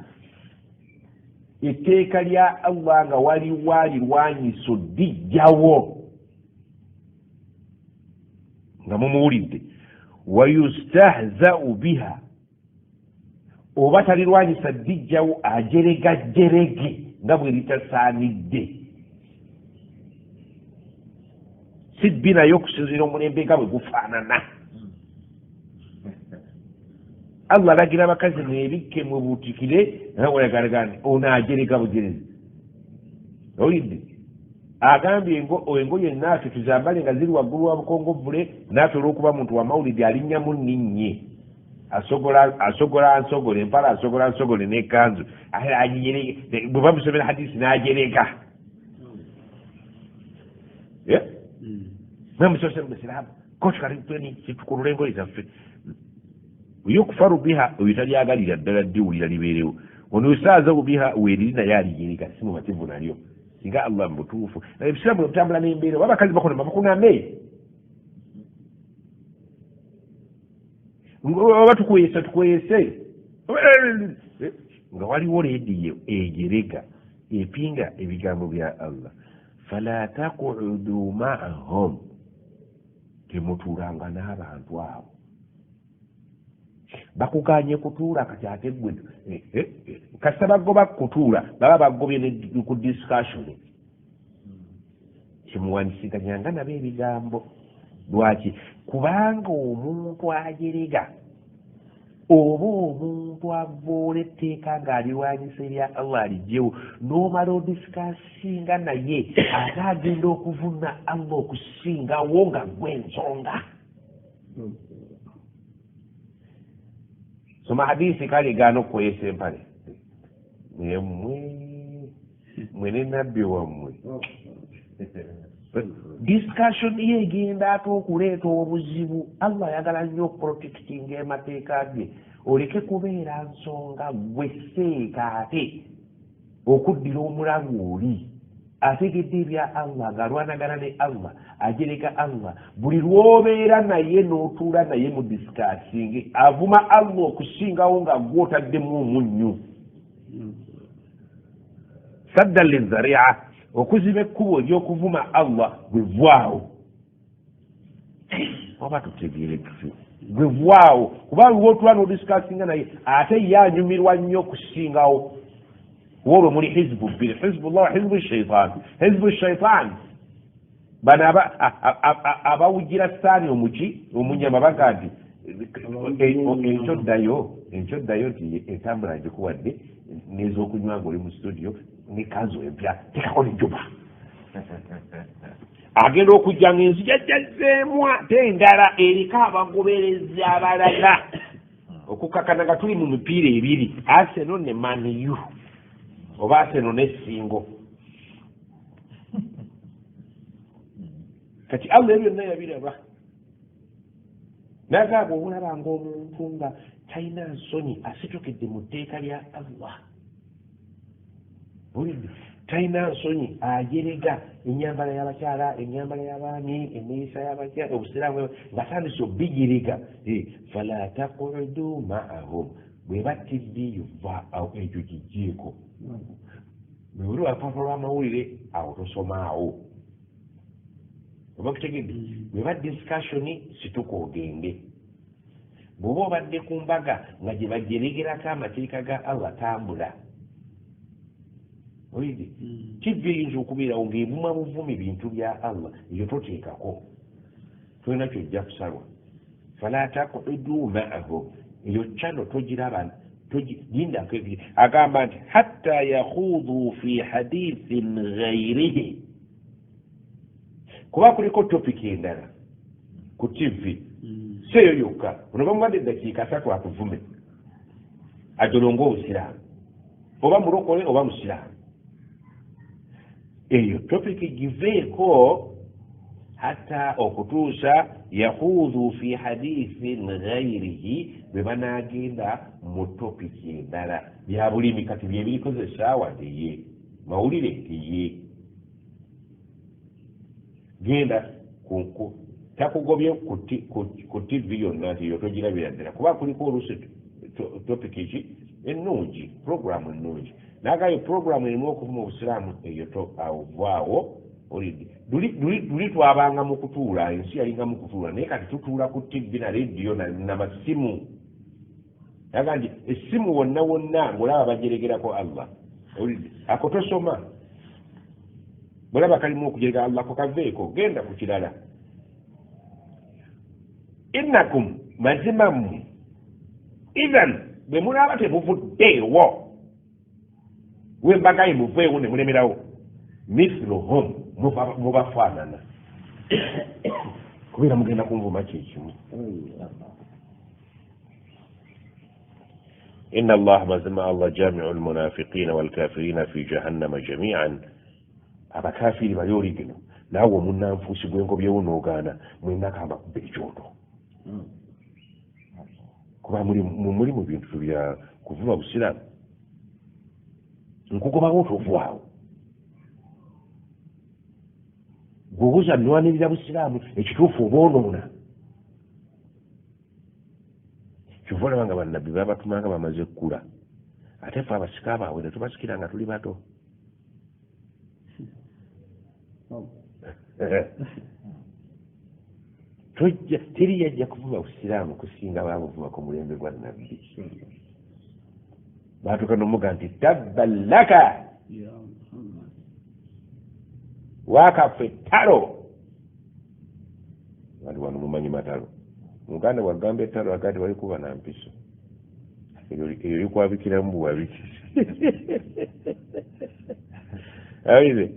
etteeka lya allah nga waliwo alirwanyiso lijjawo nga mumuwulidde wayustahzau biha oba talirwanyisa lijjawo ajeregajerege nga bwe litasaanidde sibbi naye okusinziira omulembe nga bwe gufaanana allah alagira abakazi mwebikke mwebuutikire naweyagalagani ono ajerega bujerezi olidde agambye engoye naafe tuzambale nga ziri waggulu wa bukongovule naafe olw'okuba muntu wa mawulidi alinnyamu nninnye asogola ansogole empala asogola ansogole n'ekanzu bwe bamusomera hadisi n'ajerega namusosembesiramu kotukalipeni situkulula engoye zaffe yukufaru biha oyo talyagalira ddala ddiwulira libeerewo ono usaazawo biha weeriri naye alijerega si mumativu nalyo singa allah mubutuufu ebisiramu ebutambula n'embeera oba abakazi bakonama bakuname oba tukweyese nga waliwo rediyo ejerega epinga ebigambo bya allah fala taqudu maahum temutuulanga n'abantu abo bakuganye kutuula kati ate gwe kasita bagoba kutuula baba bagobye ku discussion kimuwanisiganyanga nabo ebigambo lwaki kubanga omuntu ajerega oba omuntu avoola etteeka ng'alirwanyisa erya allah alijjewo n'omala odisikasinga naye ate agenda okuvuna allah okusingawo nga gw'ensonga soma hadisi kale gaana okukweyesa empale mwe ne nabbi wammwe discussion ye egenda ate okuleeta obuzibu allah ayagala nnyo okuprotectinga emateeka ge oleke kubeera nsonga gwe seeka ate okuddira omulalu oli ategedde ebya allah ng'alwanagana ne allah ajereka allah buli lw'obeera naye n'otuula naye mu disikasingi avuma allah okusingawo nga gw'otaddemu omunnyu sadda lizaria okuziba ekkubo ery'okuvuma allah bwe vaawo oba tutegeere tufe gwe vaawo kubanga wotula n'odisikasinga naye ate ye anyumirwa nnyo okusingawo wolwo muli hizbu bbiri hizbullah hizbu shaitan hizbu shaitan bano abawugira saani omunyama baga nti enkyoddayo nti entambula ngikuwadde n'ez'okunywa nga oli mu studio ne kanzo empya tekako nejjuba agenda okujja nga ensi jajjazzeemwa te endala eriko abagoberezi abalala okukakana nga tuli mu mipiira ebiri Arsenal ne Man U oba Arsenal ne Singo kati Allah byonna yabiraba nagamba obulaba ng'omuntu nga talina nsonyi asitukidde mu tteeka lya Allah talina nsonyi ajerega ennyambala y'abakyala ennyambala y'abaami enneeyisa y'abakyala obusiraamu nga tandise obijerega fala taqudu maahum bwe battidde va awo ekyo kijeeko bwe oli wapapa lw'amawulire awo tosomaawo oba kutegedde bwe ba discussion situka ogende bw'oba obadde ku mbaga nga gye bajeregerako amateeka ga Allah tambula oyidde kivva eyinza okubeerawo ng'ebuma buvumi bintu bya Allah ebyo toteekako tolina kyojja kusalwa fala taqudu maahum eyo kyano togiraba gindako agamba nti hatta yakhudu fi hadithin ghairihi kuba kuliko topiki endala ku TV seeyo yokka ono bamuwadde eddakiika 3 atuvume ajolonga obusiraamu oba mulokole oba musiraamu eyo topiki giveeko hatta okutuusa yakhudhu fi hadithin ghairihi bwe banagenda mu topiki endala bya bulimi kati byebirikoze essaawa ndiye mawulire ndiye genda takugobye ku TV yonna nti yo togirabira ddala kuba kuliko oluusi topiki ki ennungi programu ennungi nagayo programu erimu okuvuma obusiraamu eyo avaawo luli twabanga mu kutuula ensi yalinga mu kutuula naye kati tutuula ku TV na rediyo namasimu yaga nti essimu wonna wonna ng'olaba bajeregerako Allah ako tosoma bwolaba kalimu okujerega Allah ko kaveeko genda ku kirala innakum mazimamu idhan bwe mulaba temuvuddeewo wembagayi muveewo ne mulemerawo mithluhum mubafaanana kubeera mugenda kunvuma kyekimu inna Allah mazima Allah jamiu almunafiqina walkafirina fi jahannama jamian abakafiri bali oligino naawe omunnanfuusi gwengobyewo n'ogaana mwenakamba kubba ekyoto kuba muli mu bintu bya kuvuma busiraamu nkugobawo otovaawo gweobuuza nwanirira busiraamu ekituufu oboonoona kyova olaba nga bannabbi babatumanga bamaze ekkula ate fe abasika baabwe ne tubasikira nga tuli bato teri yajja kuvuma busiraamu kusinga babuvuma ku mulembe gwa nabbi baatuka nomuga nti tabban laka wakaffe ettalo wali wano mumanyi matalo muganda bwagamba ettalo agati walikuba na mpiso eyo likwabikiramu buwabiki awize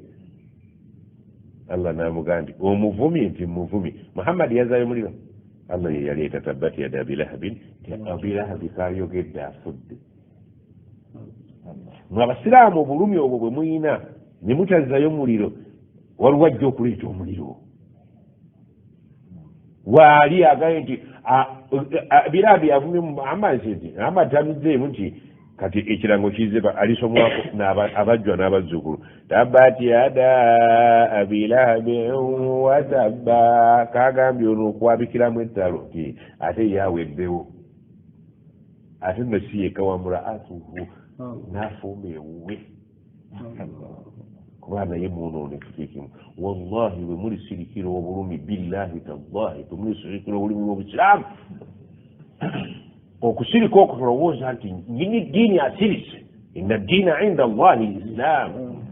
Allah namuga nti omuvumi nti muvumi Muhammad yazaayo muliro Allah ye yaleeta tabbat yada abilahabin ti abilahabi kayogedde afudde mwe abasiraamu obulumi obwo bwe muyina ne mutazzayo muliro waliwo ajja okuleeta omuliro waali agaye nti birabi yavumye Muhammad nti Muhammad tamizzeemu nti kati ekirango kizeba alisomwako abajjwa n'abazzukulu tabbat yada abilahabin watabba kagambye ono okwabikiramu ettalo ti ate yaweddewo ate nno si yekka wamuraatuhu n'afuuma ewuwe kuba naye munoone kikikimu wallahi bwe mulisirikira obulumi billahi tallahi temulisirikira obulumi bw'obusiraamu okusirika okutolowooza nti nyini ddiini asirise inna ddiina inda allahi lislaamu.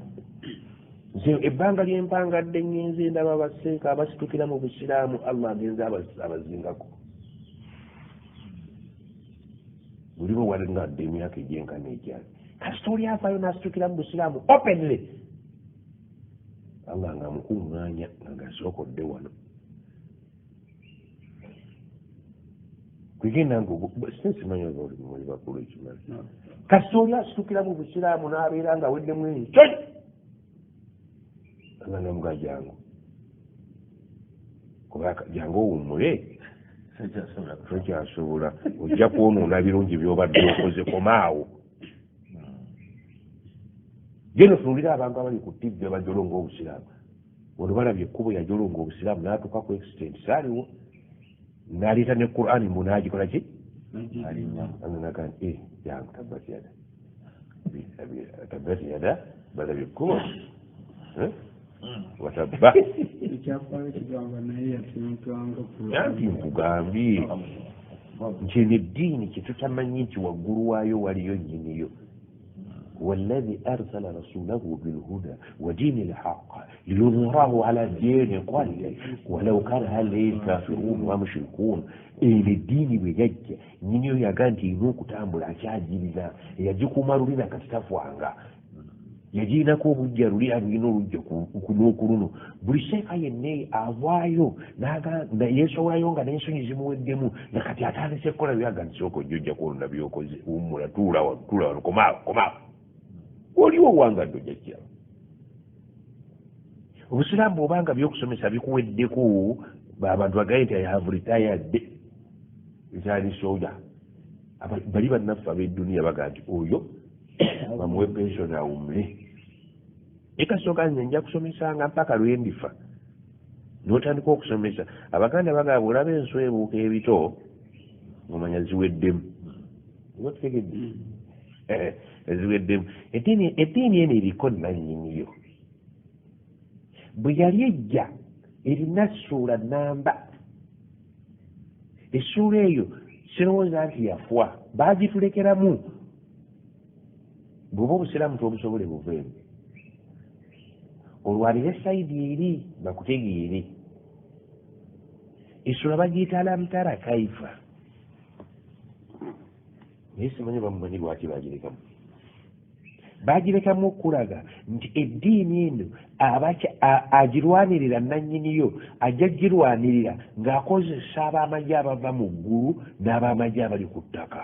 nze ebbanga lyempangadde ngenze ndaba abaseeka abasitukira mu busiraamu allah agenza abazingako buli bwe walingadde emyaka egyenkana egyali kasita oli avaayo n'asitukira mu busiraamu openly allah ngaamukuŋŋaanya nga gasookodde wano kwegenda sinsimanyi oba oli muli bakulu ekimanyi kasita oli asitukira mu busiraamu n'abeera nga aweddemu enkyoni allah namuga jangu kuba jangu owummule tokyasobola ojja kwonoona birungi byobadde okoze komaawo geno tunuulira abantu abali ku tv abajolonga obusiraamu ono balabye ekkubo yajolonga obusiraamu n'atuuka ku extent saaliwo n'aleeta ne qur'ani mbu n'agikola ki naga nti jangu tabbati yada balabye ekkubo watabba anti nkugambye nti eno eddiini kyetutamanyi nti waggulu waayo waliyo nnyiniyo والذي أرسل رسوله بالهدى ودين الحق ليظهره على الدين كله ولو كان هؤلاء الكافرون ومشركون الدين بجد نينيو يغانتي ينوكو تامبل أشاجينا يجيكو مارولينا كتافوانغا yajiinako obujja luli alina olujja n'okuluno buli seeka yenna avaayo yeesowolayo nga n'ensonyi zimuweddemu nakati atandise ekkola byaganisooka ojja kwolona byokoze wummula tuula wano komaawo oliwo owangadde ojja kyalo obusiraamu bw'obanga byokusomesa bikuweddeko abantu bagaye nti have retired ekyali soja bali bannaffe ab'edduniya baga nti oyo bamuwe pensioni awummule ekasooka nze nja kusomesanga mpaka lwendifa n'otandika okusomesa abaganda bagaba olaba enswa ebuuka ebito omanya ziweddemu obategedde ziweddemu eddiini eno eriko nannyiniyo bwe yali ejja erina ssuula namba essuula eyo sirowooza nti yafuwa baagitulekeramu bw'oba obusiraamu tobusobole buveemu olwanire sayidi eri bakutegeere essula bagiyita alamtara kaifa naye simanyi bamumanyi lwaki bagirekamu bagirekamu okulaga nti eddiini eno agirwanirira nannyiniyo ajja girwanirira ng'akozesa ab'amagye abava mu ggulu n'ab'amagye abali ku ttaka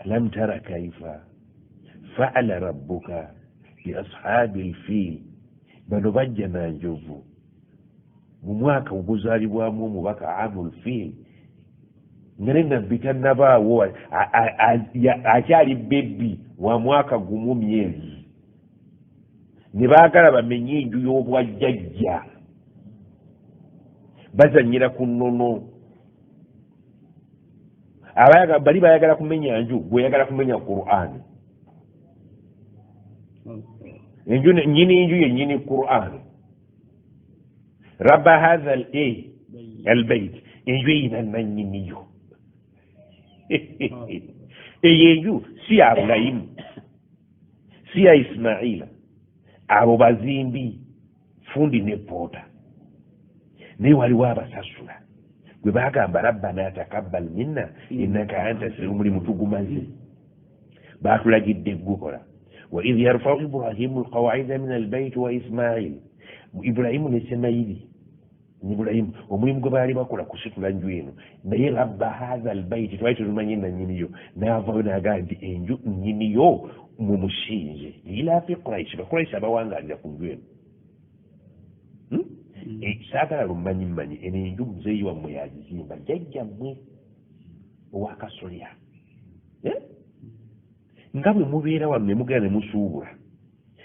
alam tara kaifa faala rabbuka bi ashaabi lfiil bano bajja nanjovu mu mwaka oguzaalibwamu omubaka amu lfiil nga ne nabbi tannabaawo akyali bebbi wa mwaka gumu myezi ne baagala bamenye enju y'obwajjajja bazanyira ku nnono bali bayagala kumenya nju gweyagala kumenya Qur'an enju nyini enju yenyini Qur'an rabba hadha albayt enju ina nanyiniyo eyenju si ya Ibrahim si ya Ismaila abo bazimbi fundi ne pota ne waliwo abasasula gwe bagamba rabbana takabbal minna innaka anta samiul mutugumazi batulagidde gukola wa idh yarfa'u ibrahimu alqawa'ida min albayt wa ismail ibrahimu ne ismaili ibrahimu omulimu gwe baali bakola kusitula nju eno naye rabba hadha albayt twali tulumanye nannyiniyo naavayo nagaa nti enju nnyiniyo mumusinze ila fi quraish bakuraishi abawangalira ku nju eno saagala lumanyimanyi eno enju muzeeyi wammwe yazizimba jjajjammwe owakasolya nga bwe mubeera wano ne mugenda ne musuubula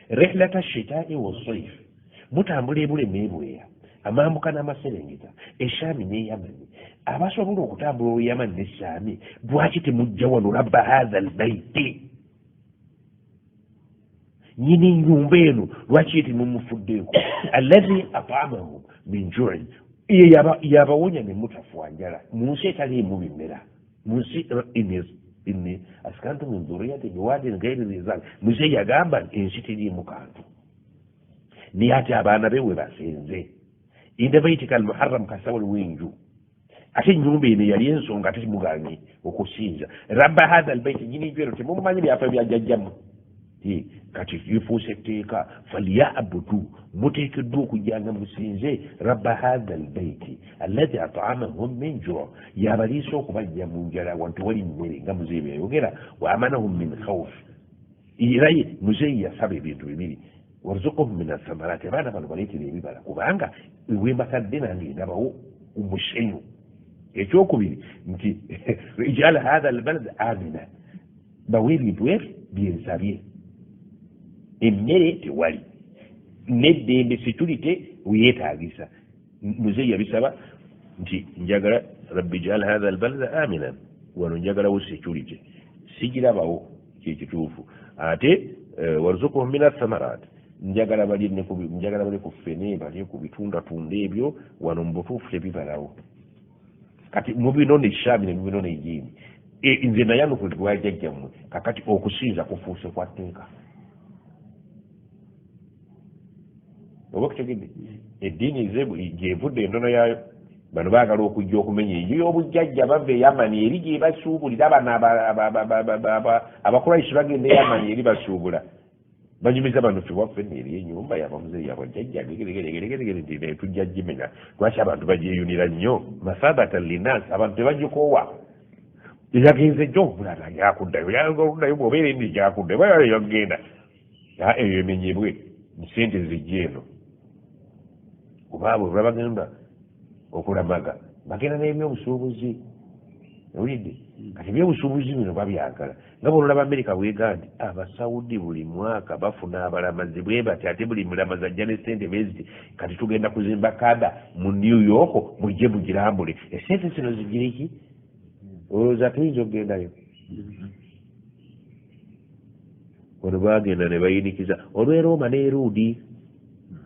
rihlata shitaai wasayf mutambula ebule n'ebweya amambuka n'amaserengeta eshaami n'eyamani abasobola okutambula oluyamani n'eshaami lwaki temujja wano rabba hatha albaiti nyini nyumba eno lwaki temumufuddeeko alladhi at'amahum min ju'in yabawonya ne mutafuwa njala mu nsi etaliimu bimera mu nsi inni askantu min dhurriyati biwadin ghairi dhi zar'in mu nsi yagamba ensi teriimu kantu naye ate abaana be we basenze inda baitika almuharram kasawul winju ate ennyumba eno yali ensonga ate muganye okusinza rabba hatha albaiti nyini jwero temumanyi byafa byajjajjamu kati ifuuse etteeka falyabudu muteekeddwa okujjanga musinze rabba hatha albaiti allazi at'amahum min ju' yabaliisa okubajja mu njala wantu wali mmere nga muzeeyi yayogera wa amanahum min khawf era ye muzeeyi yasaba ebintu bibiri warzuqhum min athamarati abaana bano baleetera ebibala kubanga wembakadde nange ndabawo omusenyu ekyokubiri nti ijal hatha albalad amina bawe ebintu ebyo byensabye emmere tewali neddembe security weyeetaagisa muzeeyi yabisaba nti njagala rabbi ijal hatha albalada aminan wano njagalawo security sigirabawo kyekituufu ate warzuqhum min athamarat njagala bali ku ffene bali ku bitundatunda ebyo wano mu butuufu tebibalawo kati mubinone eshami ne mubinone ejiini nze nayanukulibwa jjajjammwe kakati okusinza kufuuse kwa tteeka oba kutegedde eddiini gyevudde entono yaayo bano baagala okujja okumenya enju y'obujjajja bava eyamani eri gye basuubulira bano abakuraishi bagenda eyamani eri basuubula banyumiza bano fewaffe neeri enyumba yabamuzeeyi yabajjajja geregere tujja gimenya lwaki abantu bagyeyunira nnyo masabatan linnas abantu tebagikoowa yagenze jjo obulala yakuddayo bwobeera endi gyakuddayo yagenda eyo emenyebwe sente zijja eno kuba abo babagenda okulamaga bagenda n'ebyobusuubuzi owulidde kati ebyobusuubuzi bino babyagala nga bololaba amerika weega nti abasaudi buli mwaka bafuna abalamazi bwe bati ate buli mulamazi ajja ne sente beziti kati tugenda kuzimba kada mu new york mujje mugirambule esente zino zigireki olowooza tuyinza okugendayo ono bagenda ne bayinikiza olw'erooma n'eruudi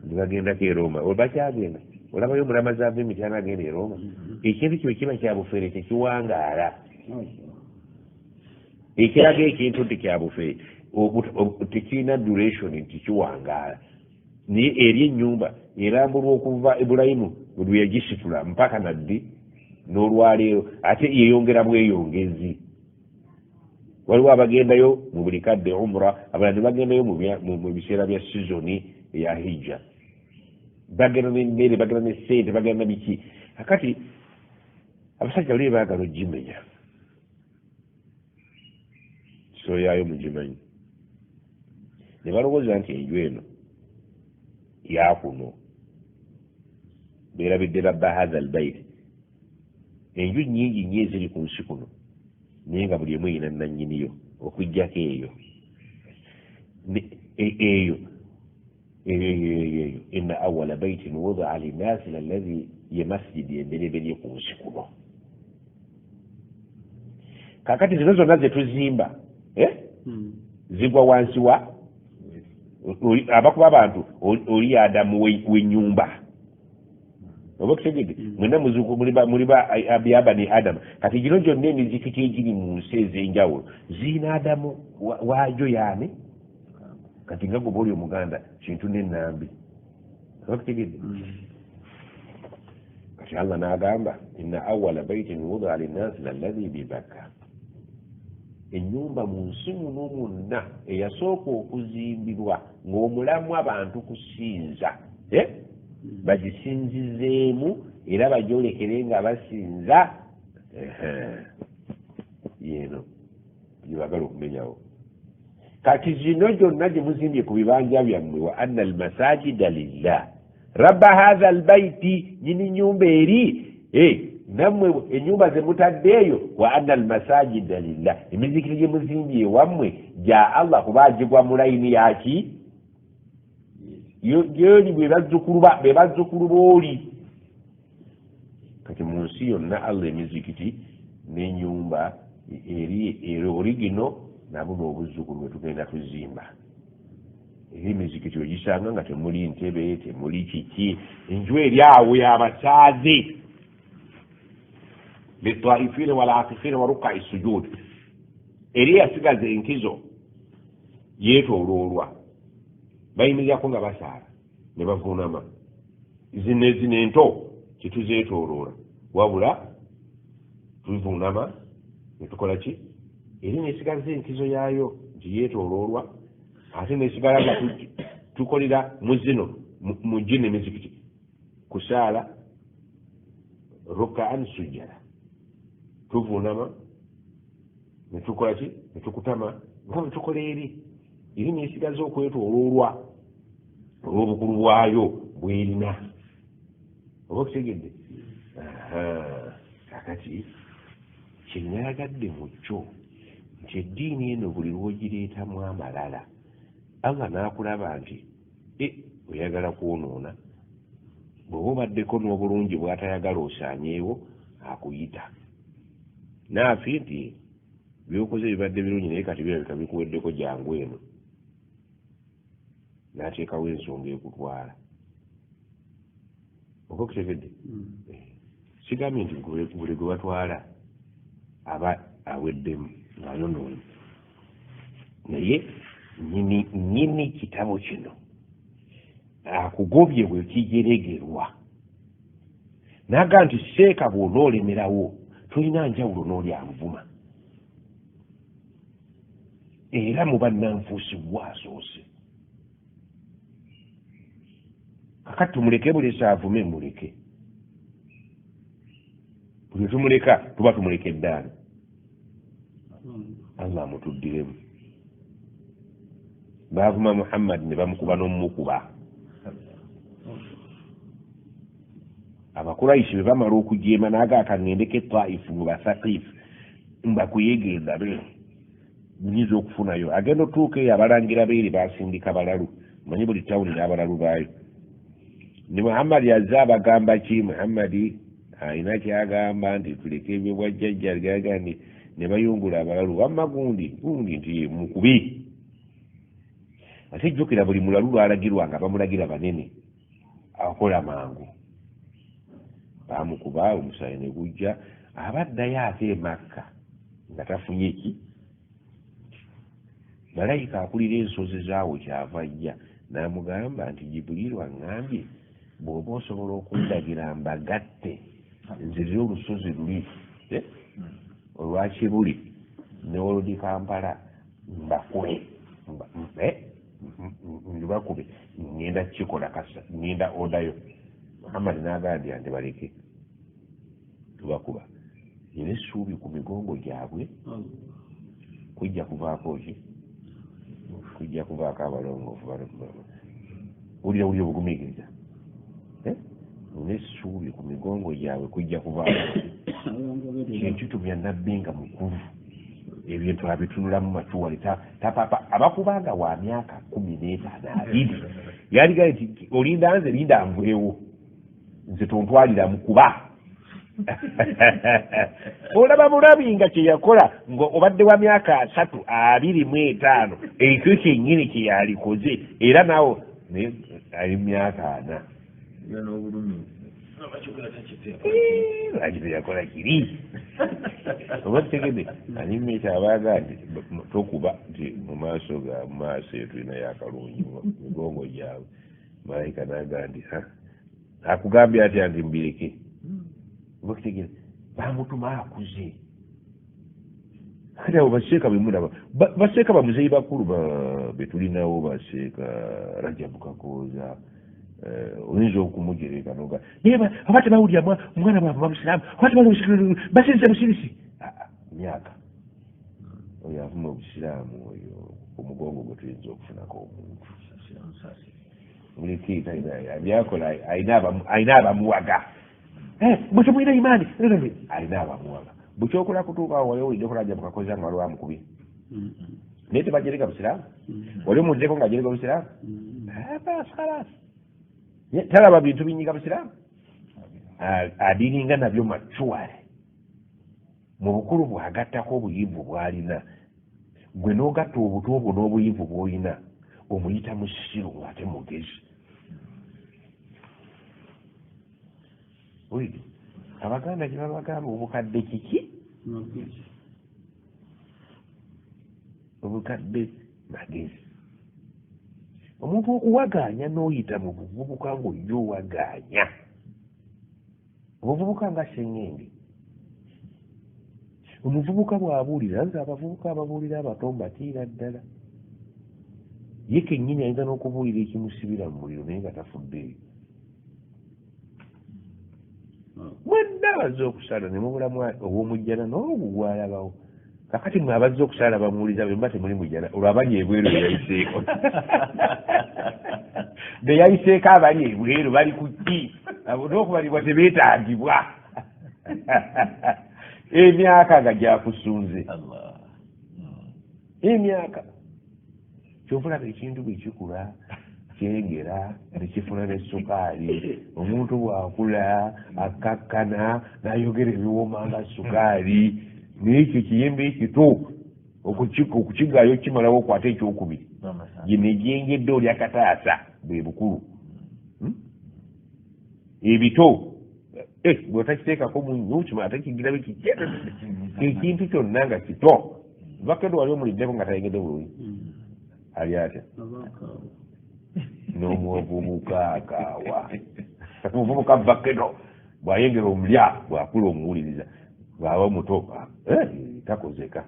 ne bagendako erooma bakyagenda olabayo omulamazi ava emityana agenda erooma ekintu kyo kiba kyabufere tekiwangaala ekiraga ekintu nti kyabufere tekirina duration nti kiwangaala naye eri ennyumba erambulwa okuva ibulayimu bwe yagisitula mpaka naddi n'olwaleero ate yeyongera bweyongezi waliwo abagendayo mu buli kadde umra abalala ne bagendayo mu biseera bya sizoni eya hijja bagenda n'emmere bagenda n'essente bagenda biki akati abasajja bali baagala ogimenya kisoyayo mugimanyi ne balowooza nti enju eno yakuno beerabidde rabba hatha albayt enju nnyingi nnyo eziri ku nsi kuno naye nga buli emu erina nannyiniyo okujjako eyo inna awala baitin wudia linnasi lalladhi ye masjidi embereberye ku nsi kuno kakati zino zonna zetuzimba zigwa wansi wa abakuba abantu oli adamu w'ennyumba oba okutegedde mwena muliba byabani adamu kati gino gyonna emizikiti egiri mu nsi ez'enjawulo ziina adamu waajo yaani kati nga goba oli omuganda kintu n'ennambi oba okutegedde kati allah n'agamba inna awala baitin wudia linnasi lalladhi bibakka ennyumba mu nsi muno mwonna eyasooka okuzimbibwa ng'omulamu abantu kusinza bagisinzizeemu era bagyolekere nga basinza yeeno gyebagala okumenyawo kati zino gyonna gye muzimbye ku bibanja byammwe wa anna almasajida lillah rabba hatha albaiti nyini nyumba eri nammwe ennyumba ze mutaddeeyo wa anna almasajida lillah emizikiri gye muzimbye ewammwe gya allah kuba agigwa mu layini yaki gyoli be bazzukulu booli kati mu nsi yonna allah emizikiti n'ennyumba eri origino nabo n'obuzzukulu bwe tugenda tuzimba era emizikiti ogisanga nga temuli ntebe temuli kiki enju eri awo y'abasaaze litaifina walakifina warukai sujud eri yasigaza enkizo yeetooloolwa bayimirirako nga basaala ne bavuunama zino ento kyetuzeetooloola wabula tuvuunama netukola ki eri nesigaza enkizo yaayo nti yeetooloolwa ate nesigala nga tukolera mu zino mu gino emizikiti kusaala rukaan sujjada tuvuunama netukola ki netukutama nga bwetukola eri nesigaza okwetooloolwa olw'obukulu bwayo bwerina oba okutegedde kakati kyenyayagadde mu kyo nti eddiini eno buli lwogireetamu amalala allah n'akulaba nti oyagala kwonoona bw'oba obaddeko n'obulungi bw'atayagala osaanyeewo akuyita naafi nti byokoze bibadde birungi naye kati birabika bikuweddeko jangu eno n'ateekawo ensonga ekutwala oba okutegedde sigambye nti buli gwe batwala aba aweddemu ng'ayonoonye naye nyini kitabo kino akugobye bwe kijeregerwa naga nti seeka bw'onoolemerawo tolina njawulo n'oli anvuma era mu bannanfuusi bwasoose kakati tumuleke buli saavume muleke buli tumuleka tuba tumuleke eddaani allah amutuddiremu baavuma muhammad ne bamukuba n'omumukuba abakuraishi bwe bamala okujeema n'agaaka ŋŋendeko etaifu mu basakifu mbakuyegenda be nyinza okufunayo agenda otuuka eyo abalangira beeri basindika balalu manyi buli tawuni n'abalalu baayo ne muhammadi azze abagamba ki muhammadi alina kyagamba nti tuleke ebyo bwajjajja gaga ne bayungula abalalu wamma gundi nti ye mukubi ate jjukira buli mulalu lwalagirwanga bamulagira banene akola mangu bamukuba omusaayi ne gujja abaddayo ate e makka nga tafunye ki malayika akulira ensozi zaawo kyava ajja n'amugamba nti jibuliru aŋŋambye bw'oba osobola okundagira mbagatte nzirire olusozi luli olwakibuli ne oludi kampala mbakube ndibakube ŋŋenda kikola kasa ŋŋenda odayo muhammadi n'agambye nti baleke tubakuba era essuubi ku migongo gyabwe kujja kuvaako ki kujja kuvaako abalongoofu wulira obugumigiriza n'essuubi ku migongo gyabwe kujja kuvaako kintu bya nabbi nga mukulu ebintu abitunulamu macuwali tapapa abakubanga wa myaka 15 yaligaye nti olinda nze linda nvulewo nze tontwalira mukuba olaba bulabi nga kyeyakola nga obadde wa myaka 25 ekyo kyennyini kyeyalikoze era nawo ali myaka 4 yakola kiri oba tegede animeta abaga nti tokuba nti mu maaso eyo tulina yakalungi migongo gyabwe malayika naga nti akugambye atya nti mbireke oba kitegere bamutuma akuze kati abo baseeka bemulaba baseeka bamuzeyi bakulu betulinawo baseeka Rajabu Kakooza oyinza okumugereka noga naye aba tebawulira omwana bwava bamusiraamu aba tebawulira basinze busirisi myaka oyo avuma obusiraamu oyo omugongo gwe tuyinza okufunako omuntu muleke byakola ayina abamuwaga bwe temulina imaani ayina abamuwaga bukyokola kutuukawo wali owulidde Rajabu Kakooza nga waliwo amukubye naye tebajereka busiraamu wali omuzzeko nga ajereka busiraamu talaba bintu binyiga busiraamu adiringa nabyo macuwale mu bukulu bwagattako obuyivu bwalina gwe n'ogatta obuto obwo n'obuyivu bw'olina omuyita musiru ng'ate mugezi oyo abaganda gye babagamba obukadde kiki obukadde magezi omuntu okuwaganya n'oyita mu buvubuka ng'ojja owaganya obuvubuka nga sengenge omuvubuka bw'abuulira nze abavubuka ababuulira abato mbatiira ddala ye kennyini ayinza n'okubuulira ekimusibira mu muliro naye nga tafuddeeyo mwenna abazze okusala ne mubulamu obw'omujjana n'obwo gwalabawo kakati mwe abazze okusala bamuwuliza bwe mba temuli mujjana olwo abali ebweru beyayiseeko beyayiseeko abali ebweru bali ku ki n'okubalibwa tebeetagibwa emyaka nga gyakusunze emyaka kyovulaba ekintu bwe kikula kyengera nekifuna nesukaali omuntu bwakula akakkana nayogera ebiwooma nga sukaali n'ekyo kiyembe ekito okukigayo kimalawo okwata ekyokubiri gino egyengedde oli akataasa bwe bukulu ebito bweotakiteekako munnyo kimala takigirabe kikyeto ekintu kyonna nga kito vakedo wali omuliddeko nga tayengedde bulungi ali atya n'omuvubuka akaawa omuvubuka vakedo bw'ayengera omulya bw'akula omuwuliriza bw'aba muto takozeka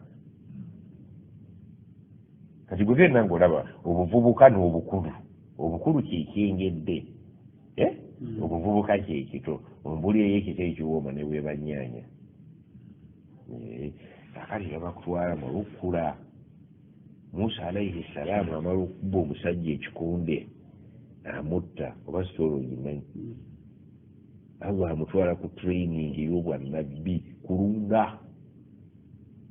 kati gwe genna ng'olaba obuvubuka n'obukulu obukulu kyekengedde obuvubuka kyekito ombuli eyo ekito ekiwooma ne bwebanyanya akali babakutwala mu lukkula Musa alayhi salaamu amala okubba omusajja ekikunde amutta oba sitoola ogimanyi Allah amutwala ku training ey'obwannabbi kulunga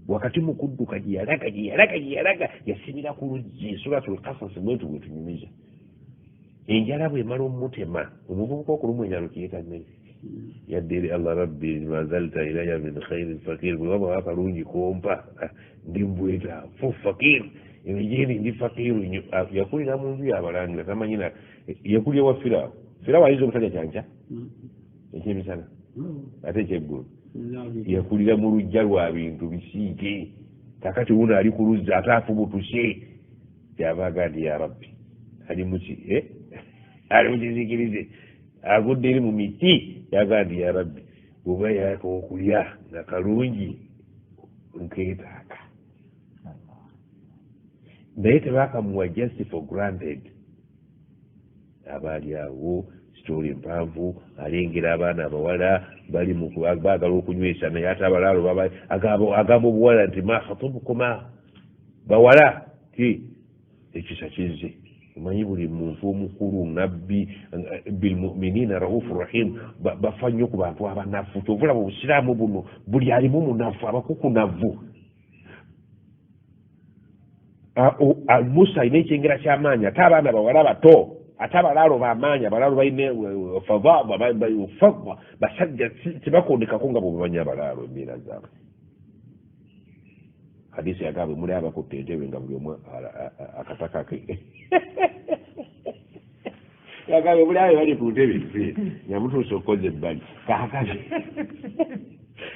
wakati mu kudduka gye yalaga yasibira ku luggi suratul Qasas bwetu bwe tunyumiza enjala bw'emala omutema omuvubuka okulumwa enjala kiyeta mmere yadde eri Allah rabbi mazalta ilaya min khairin fakir bwe waba wakalungi kompa ndi mbwetaafu fakir emijeni ndi fakiru yakulira mu nju yabalangira tamanyina yakulya wa Firawo ayinza obutalya kyanca ekyemisana ate ekyeggulu yakulira mu lujja lwa bintu bisiike kakati wuno ali ku luzzi ate afubutuse yabaga ndi ya rabbi ali muki ali mukizikirize agudde eri mu miti yaga ndi ya rabbi oba yaka okulya nga kalungi nkeetaaka naye tebakamuwa just for granted abaali awo sitooli empanvu alengera abaana abawala bali baagala okunywesa naye ate abalaalo agamba obuwala nti ma khatubukuma bawala ekisa kizze omanyi buli muntu omukulu nabbi bilmuminina raufu rahim bafa nnyo ku bantu abanafu kyovulaba obusiraamu buno buli alimu munafu abakukunavu Musa alina ekyengera ky'amaanyi ate abaana bawala bato ate abalaalo b'amaanyi abalaalo balina fadwa basajja tebakondekako nga bwebamanyi abalaalo embeera zaabwe hadisi yagambwe muli abakutte entebe nga buli omu akataka ke yagambwe muli abo bali ku ntebe nyamutuusa okukoza ebbali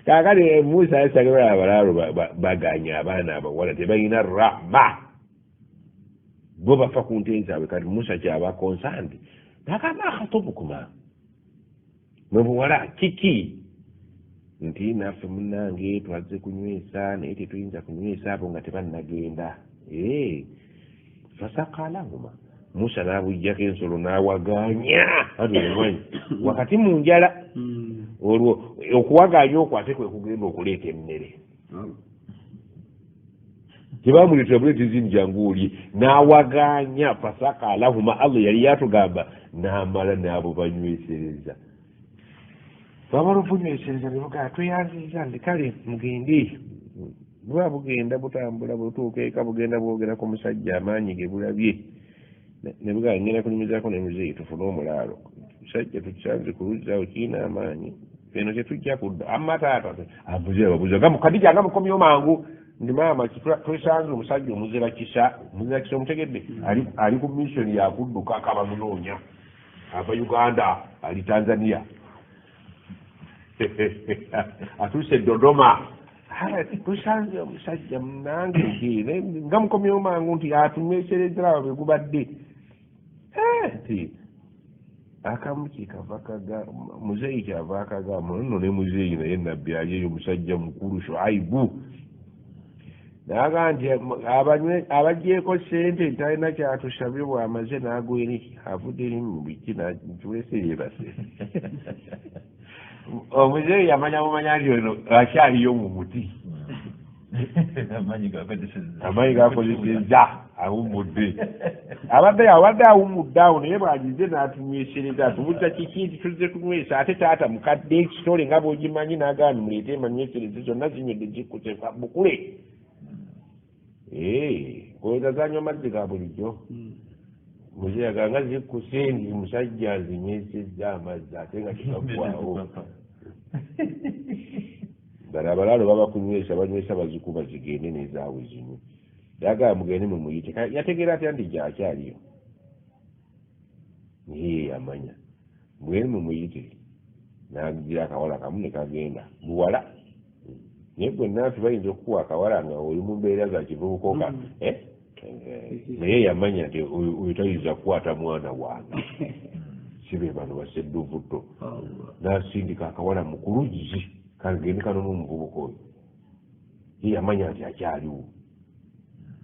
kaakati Musa yasagala abalaalo baganya abaana abawala tebalina rahma bo bafa ku nte zaabwe kati Musa kyaba konsandi nagamba akhatubukuma mwe buwala kiki nti naffe munnange twazze kunywesa naye tetuyinza kunywesa abo nga tebannagenda fasakalahuma Musa n'abujjako ensolo n'awaganya atumanyi wakati mu njala olwo okuwaganya okwate kwe kugenda okuleeta emmere tebamuleetera buleeta ezindi jangu olye n'awaganya fasakalahuma Allah yali yatugamba n'amala n'abo banywesereza bamala okunywesereza ne bugaa tweyanziza ndi kale mugende buba bugenda butambula butuuka eka bugenda bwogerako musajja amaanyi ge bulabye ne bugaa ngenda kunyumizaako nemuzeeyi tufune omulaalo musajja tukisanze ku luzzaawo kiina amaanyi eno tetujja kudda amma taata abuze ababuze nga mukadija nga mukomyo mangu ndi maama twesanze omusajja omuzira kisa omutegedde ali ku mission yakudduka akaba munoonya ava Uganda ali Tanzania atuuse Dodoma twesanze omusajja nange nga mukomyewo mangu nti atunywesherezerawo bwe gubadde nti akamuki kava kaga muzeeyi kyava akagamba nno ne muzeeyi naye nabbi ali eyo musajja mukulu Shuaibu naga nti abagyeko sente talina kyatusabye bwamaze nagweri avudde eri mu biki nkiwese yebase omuzeeyi yamanya mumanya nti ono akyaliyo mu muti amanyi gakozesezza awummudde abadde awummudde awo naye bwagize n'atunyweshereza tubudda kiki nti tuzze tunywesa ate taata mukadde ekitole nga bw'ogimanyi n'agaani muleete manywesereze zonna zinywedde zikkuse bukule koza zanywa amazzi ga bulijjo muzeeyi aganga zikkuse ndi musajja azinywesezza amazzi ate nga tegaggwawo ddala abalaalo babakunywesa banywesa bazikuba zigende n'ezaawe zinywe yagala mugende mumuyite yategeera atya nti gyakyaliyo niye yamanya mugende mumuyite nagira akawala kamu ne kagenda buwala naye gwennafi bayinza okukuwa akawala nga oli mu mbeera za kivubukoka naye yamanya nti oyo tayinza kukwata mwana wange sibe bano basedduvuddo nasindika akawala mu kulugizi kagende kano n'omuvubuka oyo ye yamanya nti akyaliwo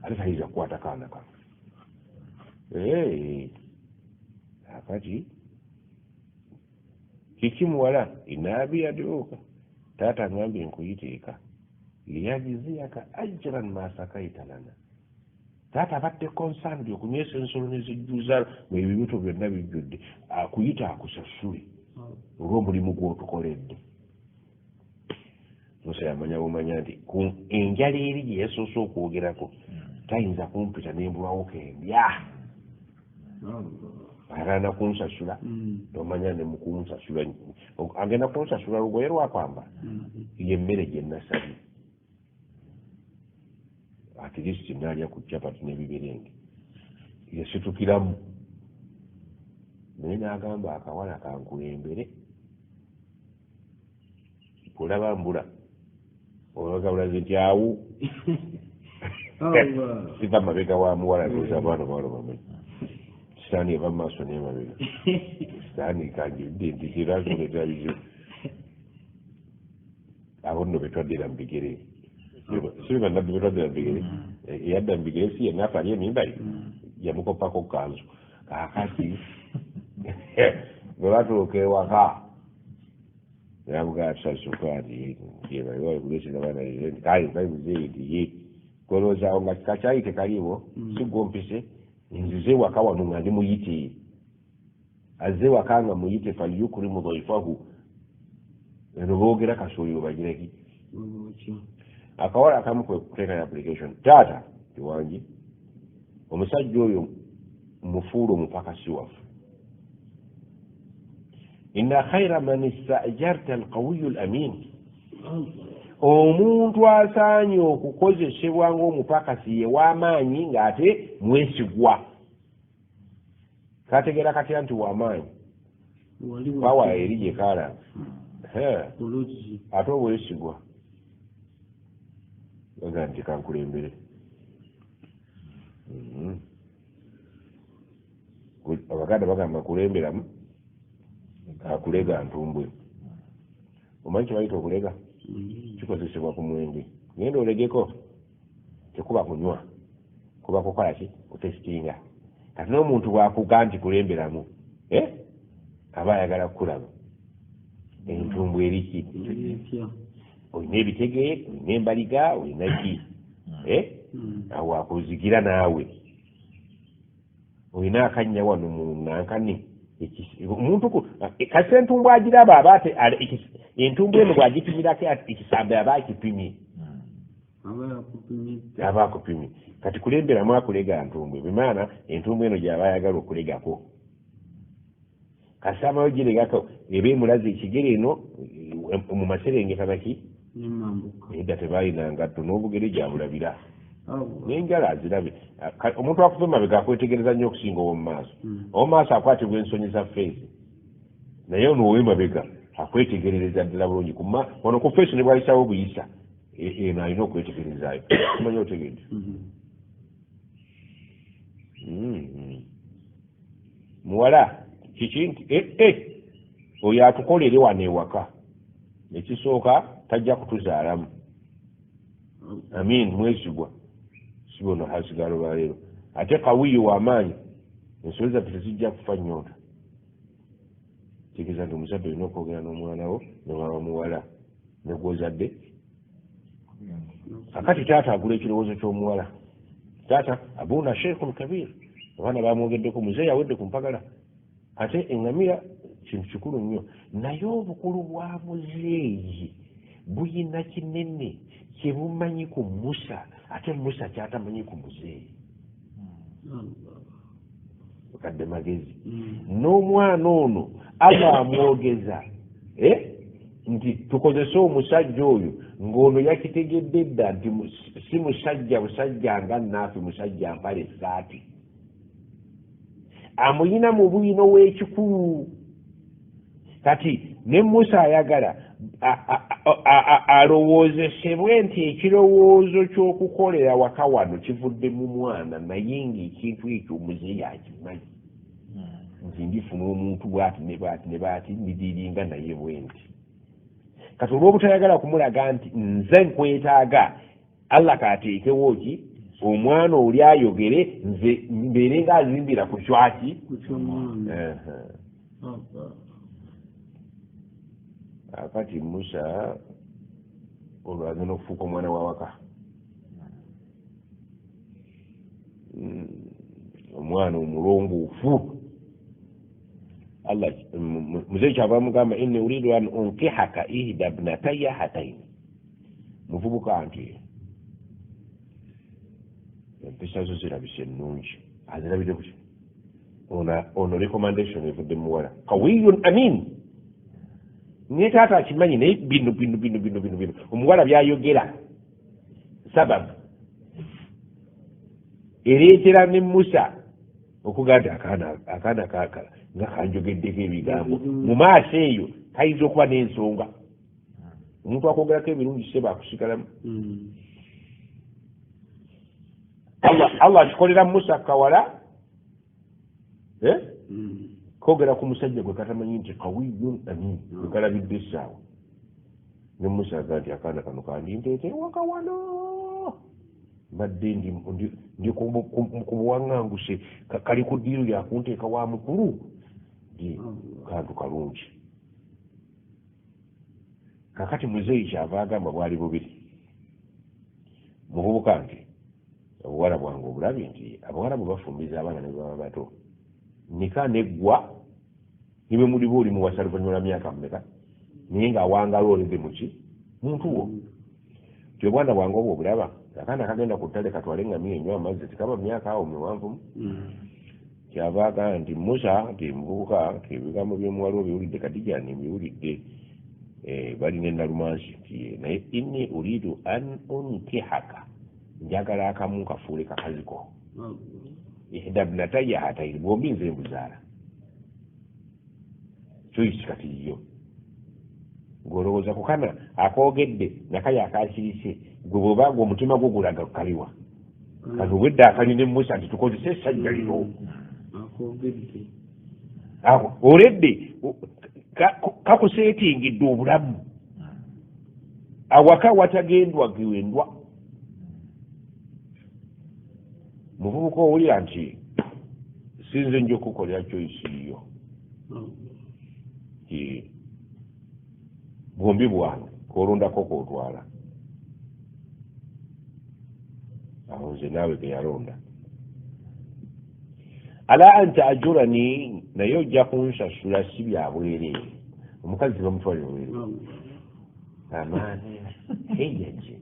ate tayinza kukwata kaana kano akati kiki muwala inaabi yadooka taata ngambye nkuyiteeka liyajiziyaka ajran masakaitalana taata abadde konsandi okunywesa ensolo nezijjuza ebibuto byonna bijjudde akuyita akusasule olw'omulimu gw'otukoledde musa yamanya bumanya nti enjala eri gye yasoose okwogerako tayinza kumpita nembulawo kendya agenda kunsasula tomanya ne mukunsasula agenda kunsasula lugoye lwakwambala yemmere gye nasabye at least nalya ku capati n'ebiberenge yesitukiramu naye n'agamba akawala kankulembere kulaba mbula olagabulaze nti awo siva mabega wa muwala noza abaana bawala bamanyi sitaani eva mu maaso n'emabega sitaani kanjudde nti kirazoleta bizibu abo nno betwaddira mu bigere sibiba nabbi betwaddira mu bigere eyadda mu bigere si yennafa ali emimbali yamukopako kanzu kakati bwe batuuka ewaka yamugaa tusasukaati yebakulesera baana kale muzeeyi nti ye kolowooza nga kikakyayi tekaliiwo sigwompise nzize waka wano nga ndi muyite azze waka nga muyite falyukrimu dhaifahu eno boogera kasooli obagireki akawala akamu kwe kuteeka application taata kiwangi omusajja oyo mufuula omupakasi waffe inna khaira man istajarta alqawiyu alamin omuntu asaanye okukozesebwa ng'omupakasi ye w'amaanyi ng'ate mwesigwa kategeera katya nti w'amaanyi pawa eri gye kaalanga ate obwesigwa aga nti kankulembere abaganda bagamba kulemberamu akulega ntumbwe omanyi kyebayita okulega kikozesebwa ku mwenge genda olegeko tekuba kunywa kuba kukola ki kutesitinga kati n'omuntu bwakuga nti kulemberamu aba ayagala kukulaba entumbu eriki olina ebitege olina embaliga olina ki awo akuzigira naawe olina akannya wano mu nankani omuntu kasi entumbu agiraba aba ate entumbu eno bwagipimirako ekisambe aba akipimye aba akupimye kati kulemberamu akulega ntumbu bimaana entumbu eno gyaba ayagala okulegako kasamayo giregako eba emulaze ekigere eno mu maserengeta naki edda tebalina ngatto n'obugere gyabulabira n'enjala azirabe omuntu akuva emabega akwetegereza nnyo okusinga ow'omu maaso ow'omu maaso akwatibwa ensonyi za feesi naye ono ow'emabega akwetegerereza ddala bulungi ono ku feesi ne bwayisawo buyisa eno alina okwetegerezaayo omanya otegedde muwala kiki nti oyo atukolere wano ewaka ekisooka tajja kutuzaalamu amin mwezigwa sibono hasigalo baleero ate kawiyo w'amaanyi ensolo zaffe tezijja kufa nnyota tegeeza nti omusajja olina okwogera n'omwana wo newaba muwala negwozadde kakati taata agula ekirowoozo ky'omuwala taata abuuna sheikhu kabir abaana bamwogeddeko muzeeyi awedde ku mpagala ate eŋŋamira kintu kikulu nnyo naye obukulu bwa muzeeyi buyina kinene kyebumanyi ku musa ate musa kyatamanyi ku muzeeyi kadde magezi n'omwana ono aba amwogeza nti tukozese omusajja oyo ng'ono yakitegedde dda nti si musajja busajja nga naafe musajja mpale essaati amuyina mu bwino w'ekikulu kati ne musa ayagala alowoozesebwe nti ekirowoozo ky'okukolera waka wano kivudde mu mwana naye ng'ekintu ekyo omuzeeyi akimanyi nti ndifuna omuntu bw'ati ne baati ne baati ndiringa naye bwe nti kati olw'obutayagala kumulaga nti nze nkwetaaga allah kaateekewo ki omwana oli ayogere nze mbeere ng'azimbira ku kyaki akati musa olwo agenda okufuuka omwana wawaka omwana omulongoofu allah muzeeyi kyava mugamba inni uridu an unkihaka ihda bnataya hataini muvubuka nti empisa zo zirabise ennungi azirabire kuki ono recommendation evudde muwala kawiyun amin naye taata akimanyi naye bino omuwala byayogera sababu ereetera ne musa okugaa nti akaana nga kanjogeddeko ebigambo mu maaso eyo kayinza okuba n'ensonga omuntu akwogerako ebirungi seba akusigalamu allah akikolera musa kawala kogera ku musajja gwe katamanyi nti kawiyun amin gwe kalabidde essaawa ne musa aga nti akaana kano kandinteete waka wano mbadde ndi ku buwaŋŋanguse kali ku ddiiru yakunteeka wa mukulu kantu kalungi kakati muzeeyi kyava agamba bwali bubiri muvubuka nti obuwala bwange obulabye nti abawala bwe bafumbiza abaana ne baba bato nika neggwa niwe muliba oli muwasa luvannyuma lwa myaka mmeka naye ng'awangala olebe muki muntu wo ti obwana bwange obwo obulaba akaana kagenda ku ttale katwale eŋŋamiya enywa amazzi tikaba myaka awo miwanvumu kyava agamba nti musa nti muvubuka nti ebigambo by'omuwala obiwulidde kadijani mbiwulidde balina enalumansi nti naye inni uridu an unkihaka njagala akamu kafuule kakaziko ihda bnataya hataini bombi nze mbuzaala kyoyisi kati yo ng'olowooza ku kana akoogedde nakaye akasirise gwe bwobanga omutima gwo gulaga kukaliwa kati obwedda akalina emusa nti tukozese essajja lino oledde kakuseetingidde obulamu awaka watagendwa gewendwa muvubuka owulira nti sinze nja okukolera kyoyisiiyo bwombi bwange kolondako kootwala awo nze naawe geyalonda ala anta ajurani naye ojja kunsasula si byabwereere omukazi bamutwalira bwereere amaani eyaje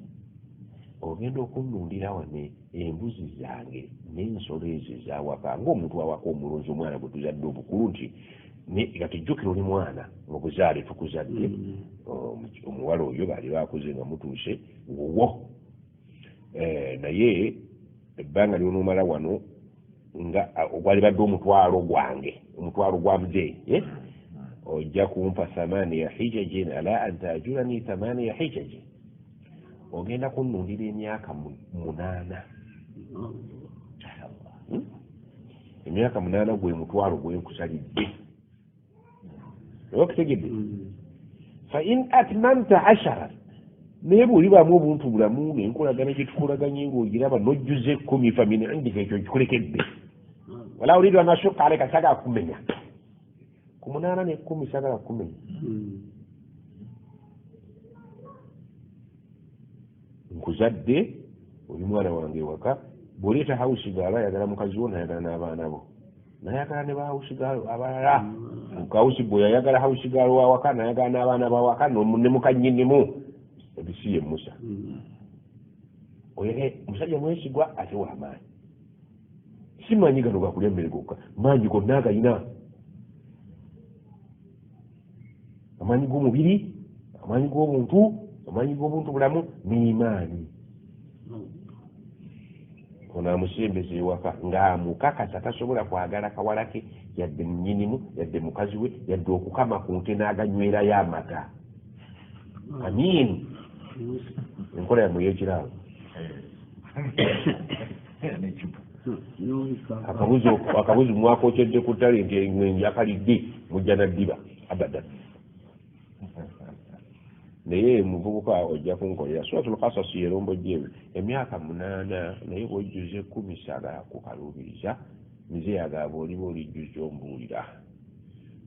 ogenda okunnundira wane embuzi zange n'ensolo ezo ezawaka ng'omuntu awaka omulunzi omwana gwe tuzadde obukulu nti kati jjukira oli mwana mu buzaale tukuzadde omuwala oyo baali bakuze nga mutuuse wowo naye ebbanga ly'onoomala wano nga gwali badde omutwalo gwange omutwalo gwa muzeeyi ojja kumpa 8 hijajin ala an taajurani 8 hijajin ogenda kunnundira emyaka 8 emyaka 8 gwe mutwalo gwenkusalidde okutegedde fa in atmamta 10 naye bw'olibaamu obuntu bulamu n'enkolagana gye tukolaganye ng'ogiraba n'ojjuza 10 fa min indika ekyo kikulekedde wala uridu an ashuqa aleka sagala kumenya ku 8 ne 10 sagala kumenya nkuzadde oli mwana wange waka bw'oleeta hawusigaalo ayagala mukazi wo nayagala n'abaana bo nayagala ne bahawusigaalo abalala mukawusi bwe yayagala hawusigaalo wawaka nayagala n'abaana bawaka ne mukanyinimu ebisiye musa musajja mwesigwa ate w'amaanyi simanyi gano gakulya emmere gokka maanyi gonna agayina amaanyi g'omubiri amaanyi g'obuntu amaanyi g'obuntu bulamu n'imaanyi ono amusembeza ewaka ng'amukakasa tasobola kwagala kawala ke yadde munyinimu yadde mukazi we yadde okukama ku nte n'aganywerayo amata amiini enkola yammwe y'ekiraalo akabuzi mwakokyedde ku ttale nti engwenyi akalidde mujja naddiba abadan naye muvubuka ojja kunkolera suratul kasasi yerombojjeewe emyaka 8 naye bwojjuza 10 sagala kukaluubiriza mize agamba oliba olijjuza ombuulira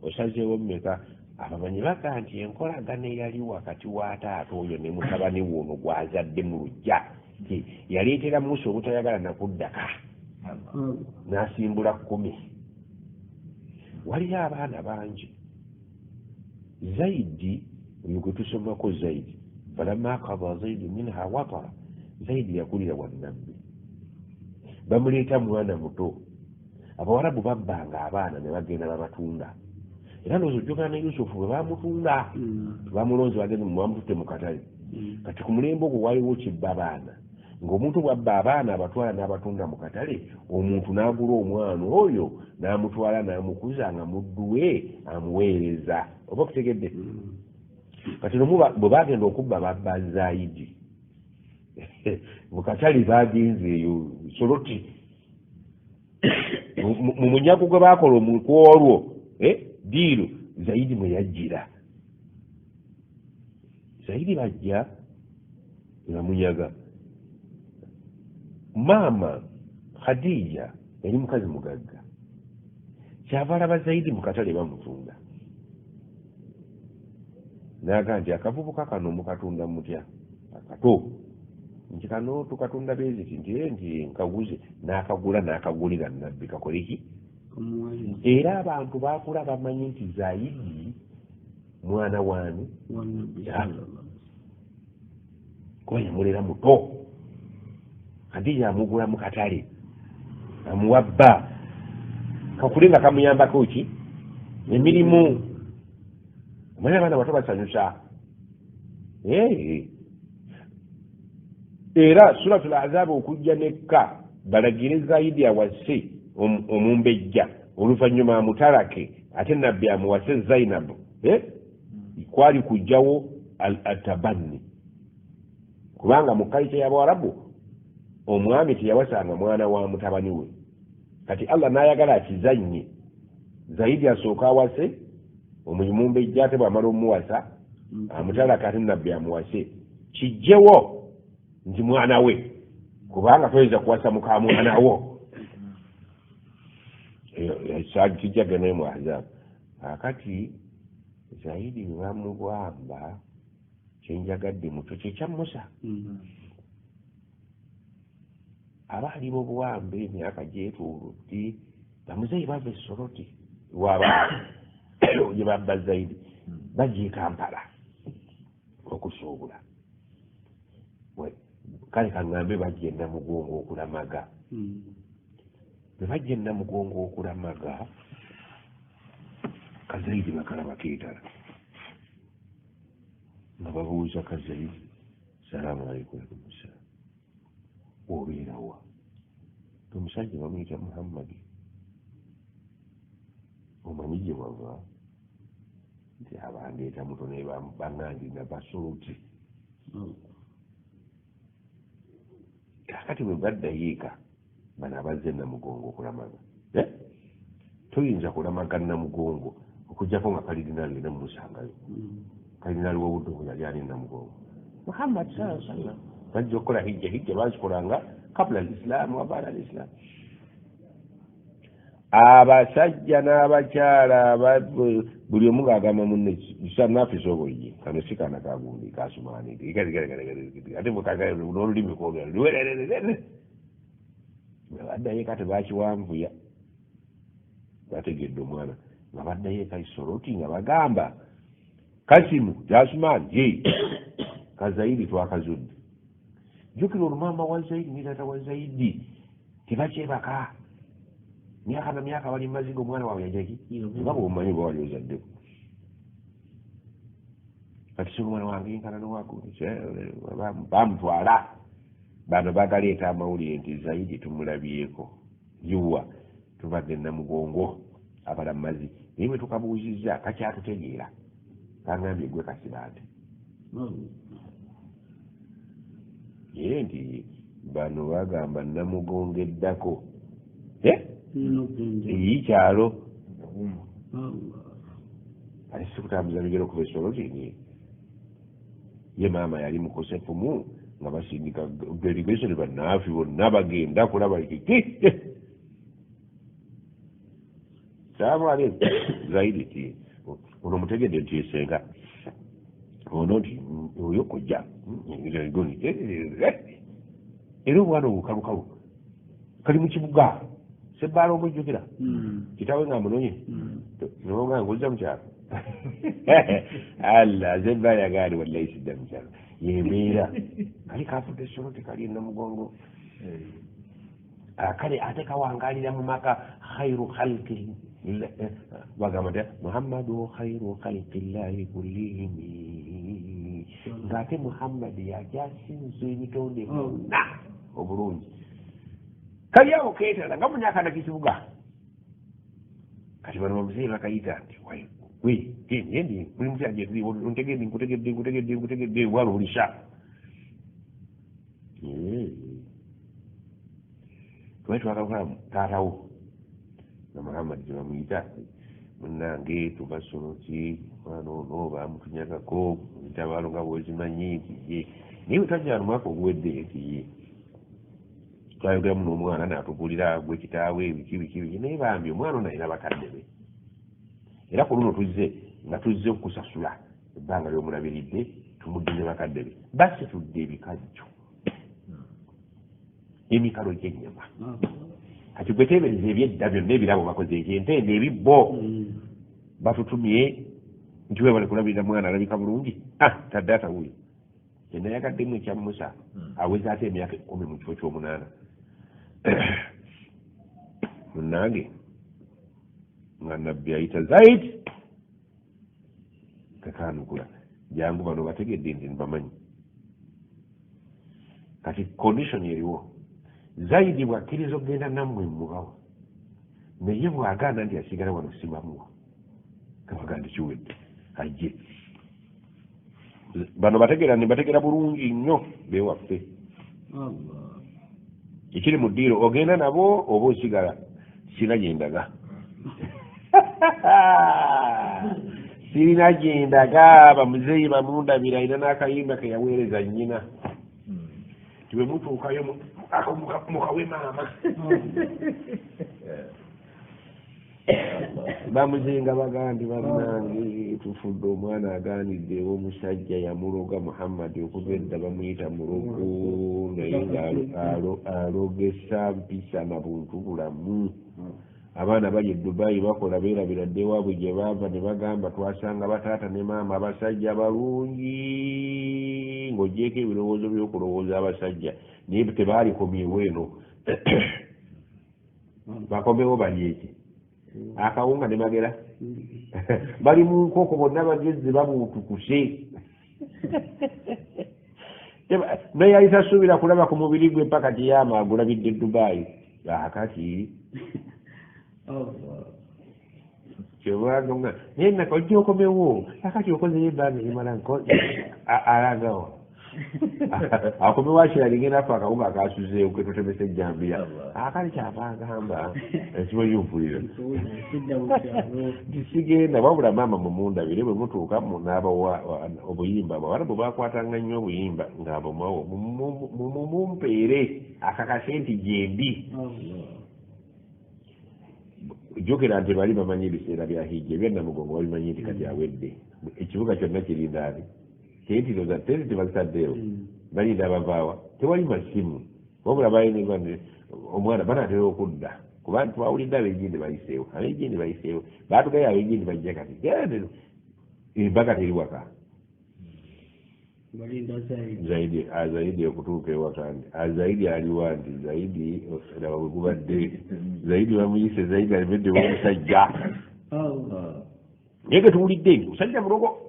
osazeewo mmeka abamanyi baga nti enkolagana eyali wakati wa taata oyo ne mutabani wono gwazadde mu lujja yaleetera musa obutayagala nakuddaka n'asimbula 10 waliyo abaana bangi zaidi oyo gwe tusomako zaidi falamma qada zaidu minha watara zaidi yakulira wannabbi bamuleeta mwana muto abawarabu babbanga abaana ne bagenda babatunda era ndowooza ojjogana ne yusufu bwe bamutunda bamulonze bagende mwamututte mu katale kati ku mulembe ogwo waliwo kibba baana ng'omuntu bwabba abaana abatwala n'abatunda mu katale omuntu n'agula omwana oyo n'amutwala n'amukuza nga muddu we amuweereza oba okutegedde kati nomu bwe bagenda okubba babba zaidi mu katale bagenze eyo soloti mu munyago gwe bakola omuku olwo diiro zaidi mwe yajjira zaidi bajja nebamunyaga maama khadija yali mukazi mugagga kyava alaba zaidi mu katale bamutunda naga nti akavubuka kano mukatunda mutya akato nti kano tukatunda beziti nti nkaguze n'akagula n'akagulira nabbi kakoleki era abantu bakula bamanyi nti zaidi mwana wani kuba yamulera muto khadija amugula mu katale amuwa bba kakule nga kamuyambako ki emirimu omanya abaana bato basanyusa era suratul ahzab okujja nekka balagire zaidi awase omumbejja oluvannyuma amutalake ate nabbi amuwase zainabu kwali kujjawo atabanni kubanga mu kalita y'abawarabu omwami teyawasanga mwana wa mutabani we kati allah n'ayagala akizannye zaidi asooka awase omumbejja ate bw'amala omuwasa amutalaka ate nabbi amuwase kijjewo nti mwana we kubanga toyinza kuwasa muka mwana wo kijjaganayo mu ahzabu akati zaidi bwe bamugwamba kyenjagadde muto kyekya musa abaali b'obuwambe emyaka gyetuludde bamuzeeyi bava esoroti waba gye babba zaidi bajja e kampala okusuubula kale kaŋŋambe bajja enamugongo okulamaga bwe bajja enamugongo okulamaga kazaidi bakalaba keetala nga babuuza kazaidi salaamu alaikum salaam obeerawa omusajja bamuyita muhammadi omanyi gye wava nti abandeeta muto ne baŋŋangi nga basuluti kakati bwe baddayo eka bano abazze namugongo okulamaga toyinza kulamaga namugongo okugjako nga kalidinaali yena mumusangayo kalidinaali w'obuddumu yali ali namugongo muhammad saa sallam bajja okukola hijja bazikolanga kabula al islaamu wa baada al islaamu abasajja n'abakyala buli omu ng'agamba munne kisanaafisa obwejje kano si kaana kagundi kasumaani ate n'olulimi kwogera luwerererere baddayo eka tebakiwanvuya bategedde omwana nga baddayo eka isoroti nga bagamba kasimu jasumaani je kazaidi twakazudde jjukira olumamba wa zaidi ne taata wa zaidi tebakyebaka myaka na myaka bali maziga omwana waabwe yajaki nga bwomanyi bwe wali ozaddeko kati si omwana wange yenkana nowagundi bamutwala bano bagaleeta amawulire nti zaidi tumulabyeko yuwa tubadde namugongo abala mumazi naye bwe tukabuuzizza kakyatutegeera kangambye gwe kasibante ye nti bano bagamba namugongo eddako eyikyalo ali sikutambuza bigero kuba esolotini ye maama yali mukosefumu nga basindika delegation bannaafi bonna bagenda kulaba kiki salaamu aleikum zaidi ti ono mutegedde nti esenga ono nti oyo kojja era obwana obukalukalu kali mu kibuga sebbaala omujjukira kitawe nga munonye noga ngulza mukyalo alla zebba yagaali wallahi sidda mukyalo yebeera kali kafudde essolo tekali namugongo kale ate kawangalira mu maka khairu khalqi bagamba nti muhammadu khairu khalqillahi kullihim ng'ate muhammadi yajasinza ebitonde byonna obulungi kali awo keetala nga munyakana kikibuga kati bano bamuzeeyi bakayita nti yendi buli musajja ntegedde nkutegedde wala olisha twali twakakola taatawo na muhammadi tebamuyita munange tubasoloti mwana ono bamutunyagako entabaalo nga bwezimanyi nti ye naye bwe twajjala omwaka oguwedde nti ye twayogeramu n'omwana n'atugulira gwe kitaawe biki naye bambi omwana ono alina bakadde be era ku luno tuzze okusasula ebbanga ly'omulabiridde tumuddize bakadde be basitudde ebikajjo emikalo gy'ennyama kati gwe teebereza ebyedda byonna ebirabo bakoze ekyentende ebibbo batutumye nti we bali kulabirira mwana alabika bulungi tadde atawuyo kyenayagaddemu ekya musa aweza ate emyaka 10 mu kifo ky'omunaana munange nga nabbi ayita zaidi kakanukula jangu bano bategedde nti nibamanyi kati condition eriwo zaidi bwakkiriza okugenda nammwe mubawa naye bwagaana nti asigala wano sibamuwa kabaga nti kiwedde ajje bano bategera bulungi nnyo bewaffe ekiri mu ddiiro ogenda nabo oba osigala sina gyendaga sirina gyendaga bamuzeeyi bamundabira ina n'akayimba keyaweereza nnyina tiwe mutuukayo mukawe maama bamuzinga bagandi bannange tufudde omwana aganidde omusajja yamuloga muhammadi okuva edda bamuyita mulogo naye ng'alogesa mpisa na buntu bulamu abaana bali e dubayi bakola beerabira dde waabwe gye baava ne bagamba twasanga bataata ne maama abasajja balungi ng'oggyeko ebirowoozo by'okulowooza abasajja naye tebaalikomyewo eno bakomewo bali eki akawunga ne magera bali mu nkoko bonna bagezze babuutukuse naye yali tasuubira kulaba ku mubiri gwe paka tiyama agulabidde Dubai akati kyobanga naye nakojja okomewo akati okozeyo ebbanga erimala alagawa akomewo akira ligenda fe akawunga akasuzeewo ketotemesa ejjambiya akali kyava agamba ekibayumpulira tisigenda wabula maama mumundabire bwe mutuuka munaaba obuyimba abawarabu bakwatanga nnyo obuyimba ngaabomawo mumumpeere akakase nti gyembi jjukira nti bali bamanyi ebiseera bya hijja ebyannamugongo babimanyi nti kati awedde ekibuga kyonna kirindaani tentiro za tenti tebazitaddeewo balinda abavaawa tewali masimu wabula balina omwana banatera okudda kuba twawulidde ab'ejjindi bayiseewo baatugayo ab'ejjindi bajja kati embaga teri waka zaidi okutuuka ewaka zaidi aliwa nti zaidi laba bwe gubadde zaidi bamuyise zaidi alimedde omusajja naye ge tuwulidde nti musajja mulogo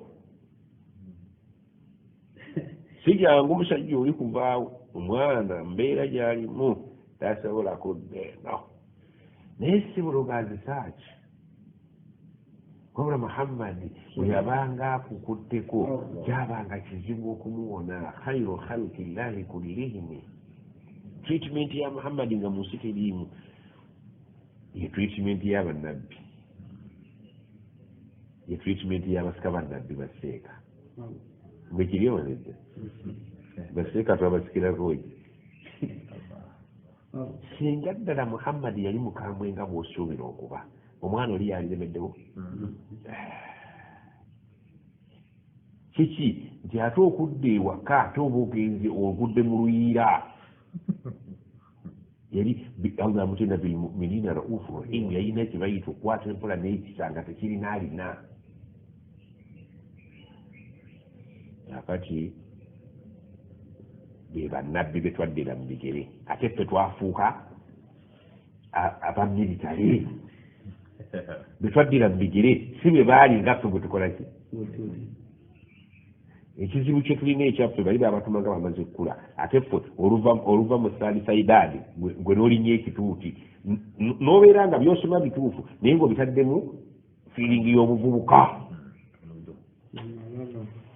sijangu omusajja oli kuvaawo omwana mbeera gy'alimu tasobola kudda eno naye si bulogazisaaki wabula muhammadi bwe yabanga akukutteko kyabanga kizibu okumuwona khairu khalqi llahi kullihimi treatment ya muhammadi nga munsi teriimu ye treatment y'abannabbi ye treatment y'abasika bannabbi baseeka mwe kiryonedde baseeka twabasikirakoyi singa ddala muhammadi yali mukambwe nga bw'osuubira okuba omwana oli yaliremeddewo kiki nti ate okudda ewaka ate oba ogenze ogudde mu luyiira yali allah mutina bilmuminina raufu rahim yalina ekibayita okukwata empola n'ekisa nga tekirina alina akati be bannabbi be twaddira mu bigere ate ffe twafuuka abamilitale be twaddira mu bigere si bwe baali ngaffe bwe tukolaki ekizibu kye tulina ekyaffe bali baabatuma nga bamaze ekkula ate ffe oluva mu saalisaidaadi gwe n'olinnya ekituuti n'obeera nga byosoma bituufu naye ng'obitaddemu fiiringi y'obuvubuka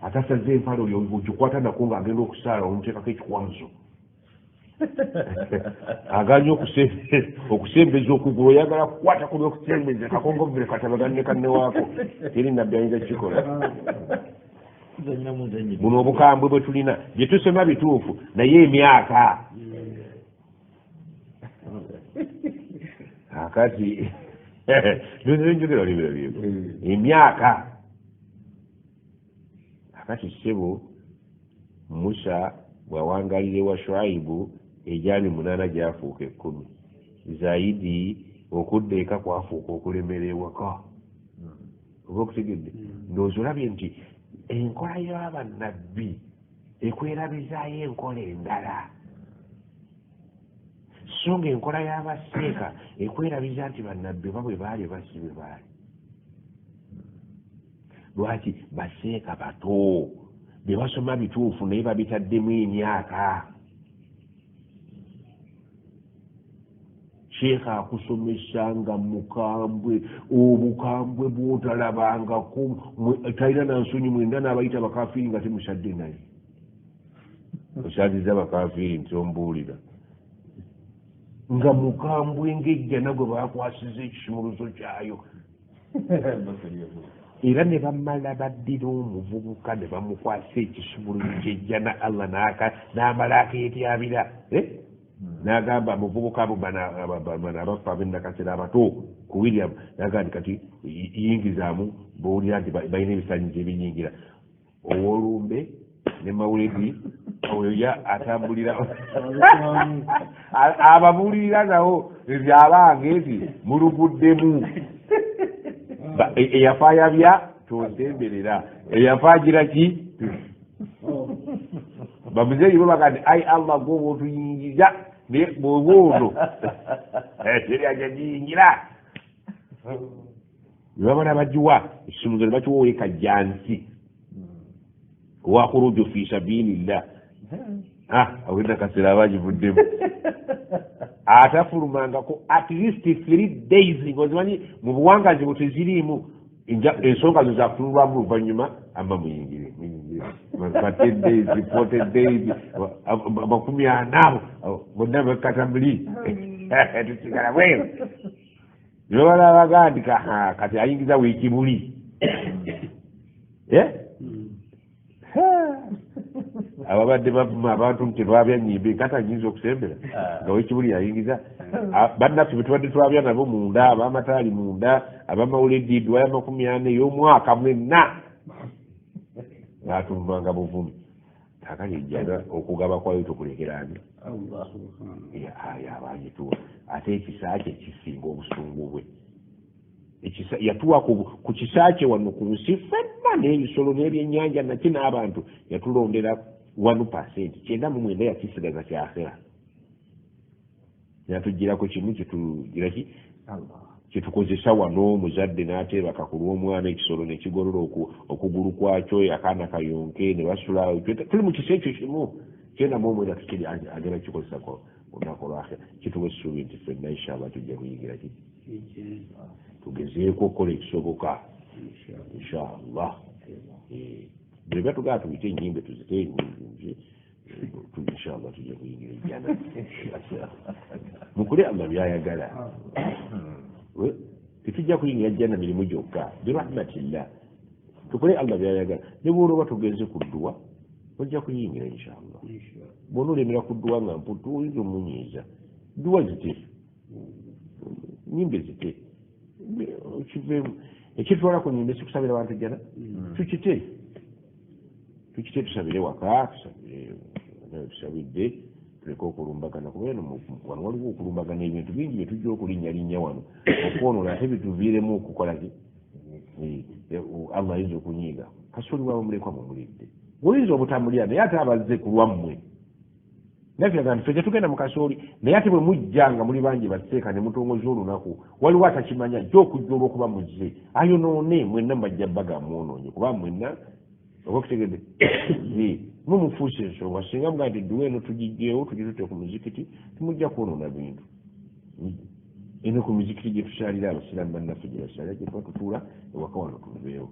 atasaze empalo ogikwata nako ng'agenda okusaala omuteekako ekikwazo aganya okusembeza okugulu oyagala kukwata kuli okusembeza kakongovere katabaganne kanne waako teri nabbi ayinza kukikola buno obukambwe bwe tulina bye tusoma bituufu naye emyaka akati njogera olibirabireko emyaka akati ssebo musa bwawangalire wa shuaibu ejaami 8 gyafuuka 10 zaidi okudda eka kwafuuka okulemera ewaka oba okutegedde ndowooza olabye nti enkola y'abannabbi ekwerabizaayo enkola endala so nga enkola y'abaseeka ekwerabiza nti bannabbi oba bwe baali oba si bwe baali lwaki baseeka bato be basoma bituufu naye babitaddemu emyaka sheeka akusomesa nga mukambwe obukambwe bwotalabangako talina nansonyi mwenda n'abayita bakafiiri nga temusadde naye osaziza bakafiiri nti ombuulira nga mukambwe ng'ejjana gwe bakwasiza ekisumuluzo kyayo era ne bamala baddira omuvubuka ne bamukwasa ekisumuluzo ky'ejjana allah n'amala akeetyabira n'agamba muvubuka abo abafa ab'ennakasera abato ku william n'agamba kati yingizaamu bowulira nti balina ebisaanyizo ebinyingira owolumbe ne mawuledi oyo atambulira ababuulirira nawo ebyabanga ezi muluguddemu eyafaayabya tosemberera eyafagira ki bamuzeeyi bo bagandi ai allah gwe obwotuyingiza bwoba ono teri ajagiyingira bebabala bagiwa ekisumuzo ne bakiwa oweka jansi wa khuruju fi sabilillah awenda kaseera abagivuddemu atafulumangako at least 3 days ngozimanyi mu buwangazi bwe teziriimu ensonga zo zafululwamu oluvannyuma ama muyingire 10 days 40 days 40 bonna bekkatamuli tusigala bweyo nebabala bagandika kati ayingiza wiiki buli ababadde bavuma abantu tebabya nyimbe kati ayinza okusembera nga wekibuli yayingiza bannaffe betubadde twabya nabo munda abamataali munda abamawuledi dwaya 40 ey'omwaka mwenna ngaatuvumanga buvumi kakali ejjana okugaba kwayo tokulekerani abanyituwa ate ekisa kye kisinga obusungu bwe yatuwa ku kisa kye wano ku nsi fenna n'ebisolo n'ebyennyanja naki n'abantu yatulondera 1% 99 yakisigaza kyakhera yatugirako kimu kitugiraki kyetukozesa wano omuzadde n'ateebaka ku lw'omwana ekisolo nekigolola okugulu kwakyo akaana kayonke ne basula tuli mu kisa ekyo kimu kyenamu omwenda tukiri agenda kikozesako olunaku olwakhera kituwa essuubi nti fenna inshallah tujja kuyingira ki tugezeeko okukola ekisoboka inshallah bweba tugaa tuyite enyimbe tuzite inshallah tujja kuyingira ejjana mukule allah byayagala tetujja kuyingira ejjana mirimu gyokka birahmatillah tukole allah byayagala ne bwolwoba tugeze ku dduwa ojja kuyingira inshallah bwona olemera ku dduwa nga mputu oyinza omunyiiza dduwa zite nyimbe zite kivemu ekitwala ku nyimbe sikusabira bantu jjana tukite tusabire waka tusabidde tuleke okulumbagana kubera wano waliwo okulumbagana ebintu bingi byetujja okulinnya wano okwonoona ate bituviiremu okukola ki allah ayinza okunyiiga kasoli waba mulekwa mumulidde oyinza obutamulya naye ate abazze ku lwammwe nafiraga nti ffe tugenda mu kasooli naye ate bwe mujja nga muli bangi bateeka ne mutongoza olunaku waliwo atakimanya jja okujja olw'okuba muzze ayonoone mwenna mubajja bbaga mwonoonye kuba mwenna oba kutegedde mumufuuse ensonga singa mugaa nti dduwa eno tugijjeewo tugitute ku muzikiti timujja kwonoona bintu eno ku mizikiti gye tukyalira abasiraamu bannaffe gye bakyalira gye tuba tutuula ewaka wano tuveewo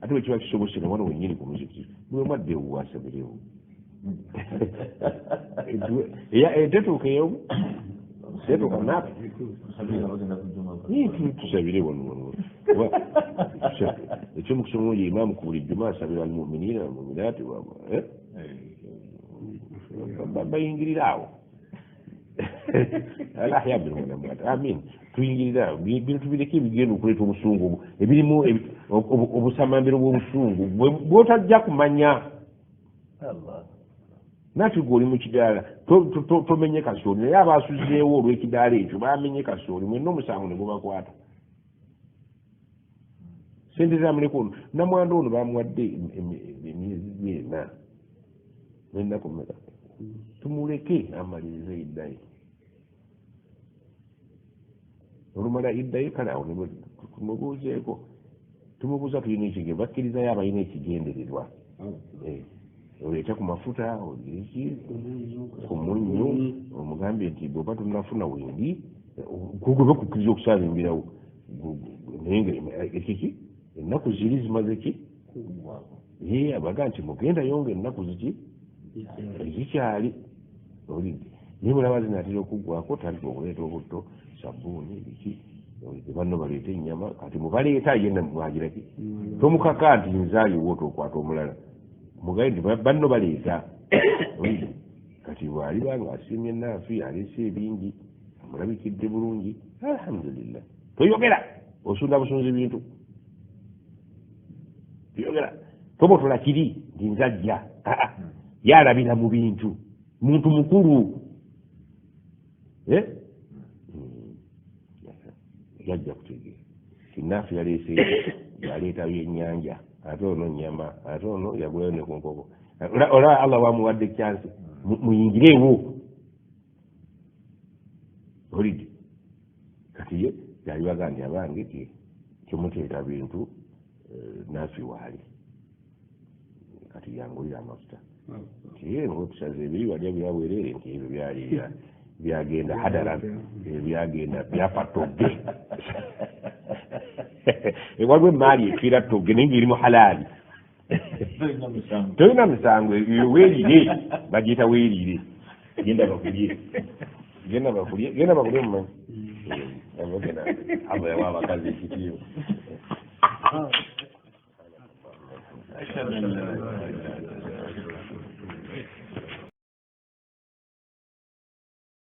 ate bwe kiba kisobosere wano wennyini ku muzikiti mwe mwaddeewo wasabirewo tetuukeyo tetuuka naafe tusabire wano ekyomukusoma oyo imaamu ku buli jjuma asabira almuminina almuminaati bayingirira awo alahya bilmunamwat amin tuyingirira awo bintu tubireke ebigenda okuleeta obusungu ebirimu obusamambiro bw'obusungu bwotajja kumanya nati gwe oli mu kidaala tomenye kasooli naye abaasuzeewo olw'ekidaala ekyo bamenye kasooli mwenna omusango ne gubakwata sente zamuleka ono namwanda ono bamuwadde emyezi 4 n'ennaku mmeka tumuleke amalirize iddayo olumala iddayo kale awo tumubuuzeeko tumubuuza tulina ekigendo bakkirizayo abalina ekigendererwa oleete ku mafuta oliki ku munnyo omugambye nti bwoba tunafuna wendi gwe bakukkiriza okusaalimbirawo naye nga ekiki ennaku ziri zimaze ki abaga nti mugendayo nga ennaku ziki ezikyali olidde naye mulaba zinaatera okuggwako tandika okuleeta obutto sabbuuni biki banno baleeta ennyama kati mubaleeta yenna mwagiraki tomukaka nti nzaaliwo tokwata omulala mugaye nti banno baleeta kati bwaliba nga asiimye naafi aleese ebingi amulabikidde bulungi alhamdulillah toyogera osunda busunzi bintu toyogera tobotola kiri nti nzajja yalabira mu bintu muntu mukulu yajja kutegeera kinaafi yaleese yaleeta byennyanja ate ono nyama ate ono yagulayo ne ku nkoko olaba allah wamuwadde ekyansi muyingireewo olidde kati yabibagambye abange ti kyomuteeka bintu naafi waali kati yangulira amafuta nti ngaotusaze ebiri walya byabwerere nti ebyo byali byagenda hadaran byagenda byafa togge waliwo emaali efiira togge naye ngaerimu halaali tolina misango weerire bagiyita weerire genda bakulye mumanyi abayawa abakazi ekitiibwa